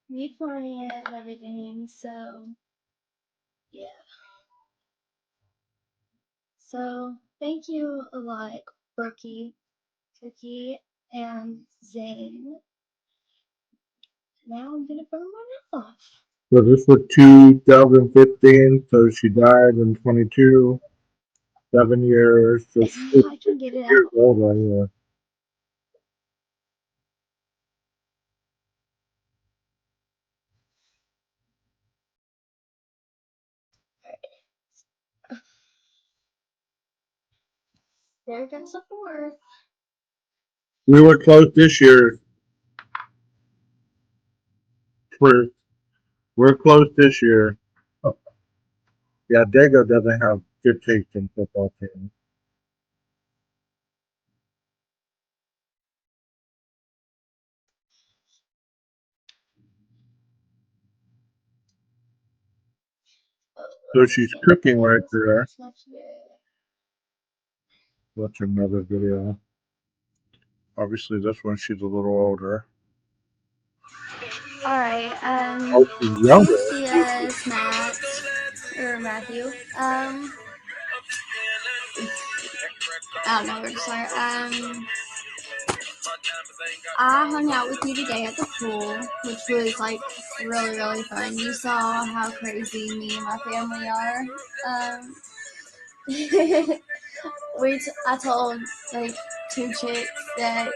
Me pouring it and everything, so yeah. So thank you a lot, Brookie, Cookie, and Zane. Now I'm gonna burn my mouth off. So this was 2015. So she died in 22. 7 years. So she's I can get it years out. old right here. There goes the fourth. We were close this year. We're close this year. Oh, yeah, Dago doesn't have good taste in football teams. So she's cooking right there. Watch another video. Obviously, this one she's a little older. Alright, Oh, she's younger. yes, Matt, or Matthew, I don't know where to start, I hung out with you today at the pool, which was like really, really fun. You saw how crazy me and my family are. I told like two chicks that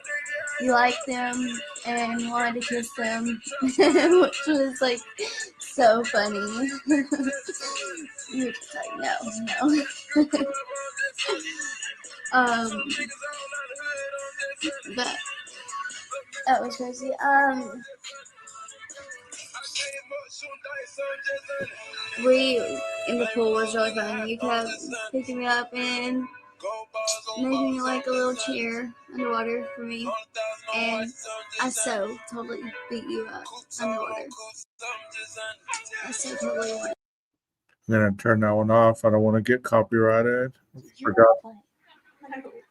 you liked them and wanted to kiss them, which was like so funny. You were just like, no. But that was crazy. We in the pool was really fun. You kept picking me up and making me like a little chair underwater for me, and I so totally beat you up underwater. I so totally won. I'm gonna turn that one off. I don't want to get copyrighted.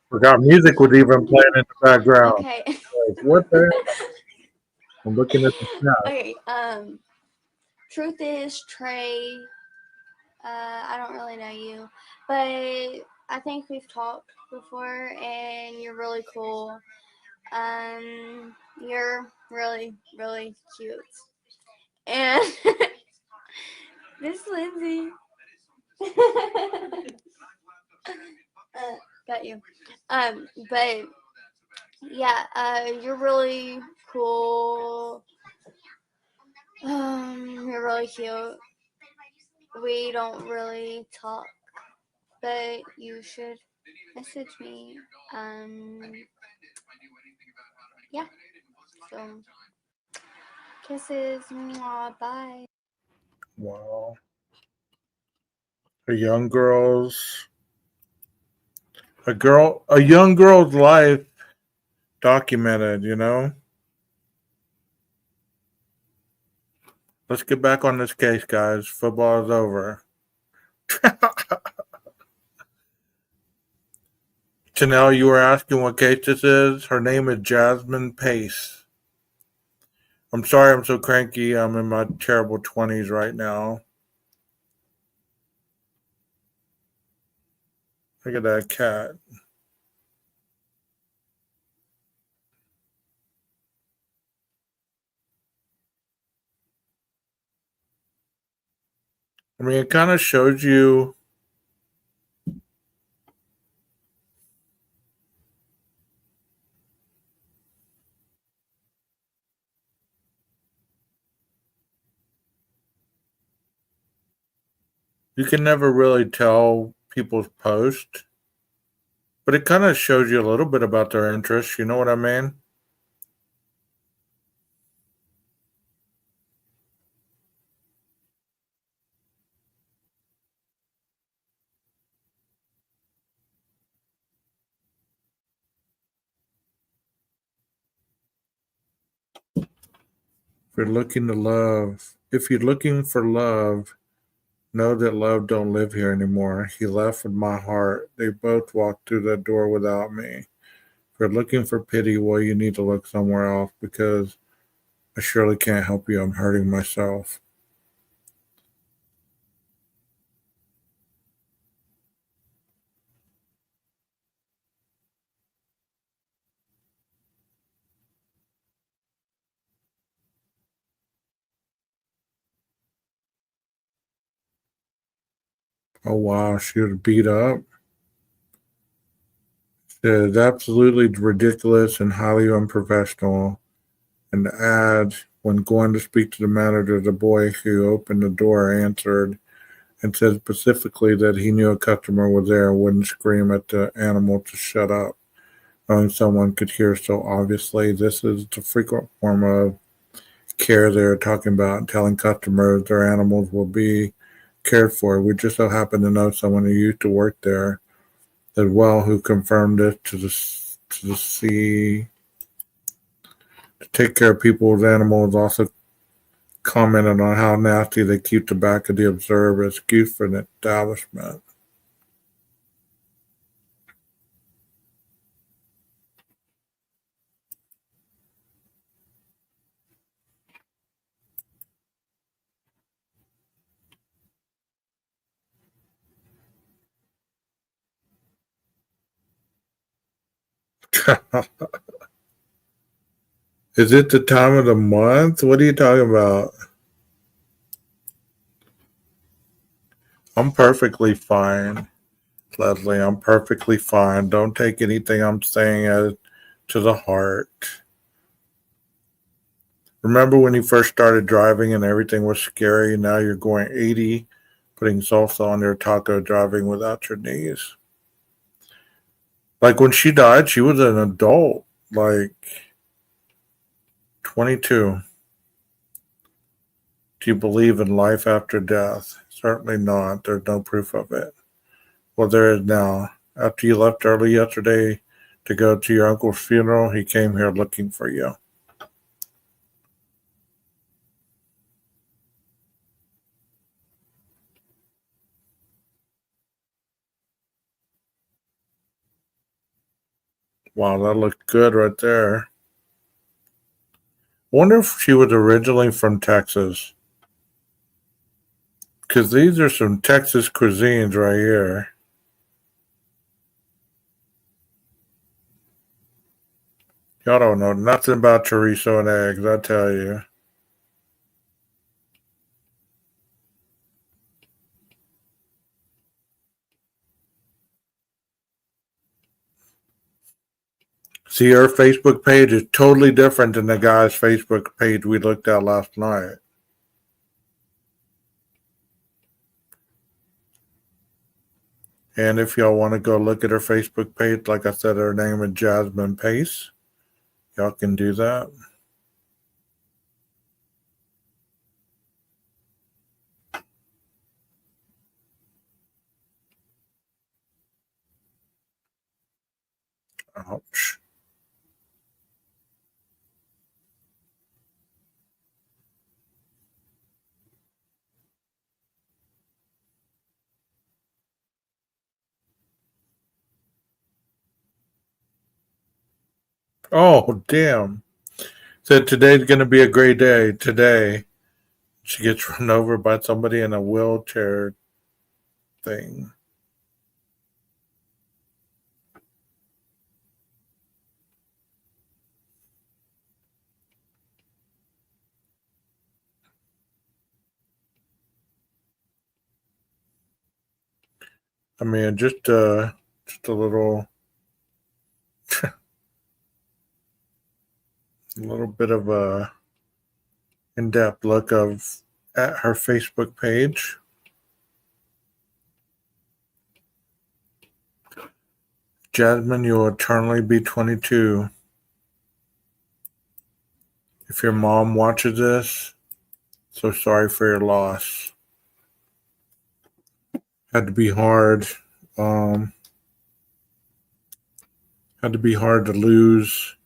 Forgot music was even playing in the background. Okay. Like, what the hell? I'm looking at the snap. Okay. Truth is, Trey. I don't really know you, but I think we've talked before, and you're really cool. You're really, really cute. And Miss Lindsay. Bet you. But yeah, you're really cool. You're really cute. We don't really talk, but you should message me. Yeah. So, kisses. Mwah, bye. Wow. A young girl's a young girl's life documented, you know? Let's get back on this case, guys. Football is over. Janelle, you were asking what case this is? Her name is Jasmine Pace. I'm sorry I'm so cranky. I'm in my terrible 20s right now. Look at that cat. I mean, it kind of shows you you can never really tell people's posts, but it kind of shows you a little bit about their interests. You know what I mean? If you're looking for love, know that love don't live here anymore. He left with my heart. They both walked through that door without me. If you're looking for pity, well, you need to look somewhere else because I surely can't help you. I'm hurting myself. Oh, wow. She was beat up. It is absolutely ridiculous and highly unprofessional. And the ad, when going to speak to the manager, the boy who opened the door answered and said specifically that he knew a customer was there and wouldn't scream at the animal to shut up, knowing someone could hear so obviously. This is the frequent form of care they're talking about, telling customers their animals will be cared for. We just so happen to know someone who used to work there as well, who confirmed it to the C. To take care of people's animals, also commented on how nasty they keep the back of the observer excuse for an establishment. Is it the time of the month? What are you talking about? I'm perfectly fine, Leslie. I'm perfectly fine. Don't take anything I'm saying to the heart. Remember when you first started driving and everything was scary? Now you're going 80, putting salsa on your taco, driving without your knees. Like when she died, she was an adult, like 22. Do you believe in life after death? Certainly not. There's no proof of it. Well, there is now. After you left early yesterday to go to your uncle's funeral, he came here looking for you. Wow, that looked good right there. Wonder if she was originally from Texas. Because these are some Texas cuisines right here. Y'all don't know nothing about chorizo and eggs, I tell you. See, her Facebook page is totally different than the guy's Facebook page we looked at last night. And if y'all want to go look at her Facebook page, like I said, her name is Jasmine Pace. Y'all can do that. Ouch. Oh, damn. Said today's going to be a great day. Today, she gets run over by somebody in a wheelchair thing. I mean, just a little, a little bit of a in-depth look at her Facebook page. Jasmine, you'll eternally be 22. If your mom watches this, so sorry for your loss. Had to be hard. Had to be hard to lose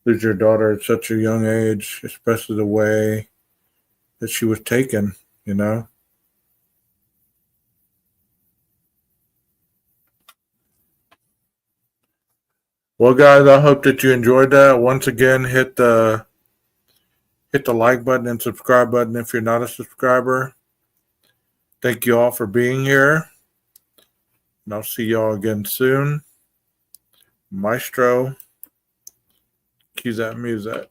your daughter at such a young age, especially the way that she was taken, you know? Well, guys, I hope that you enjoyed that. Once again, hit the like button and subscribe button if you're not a subscriber. Thank you all for being here. And I'll see y'all again soon. Maestro, cue that music.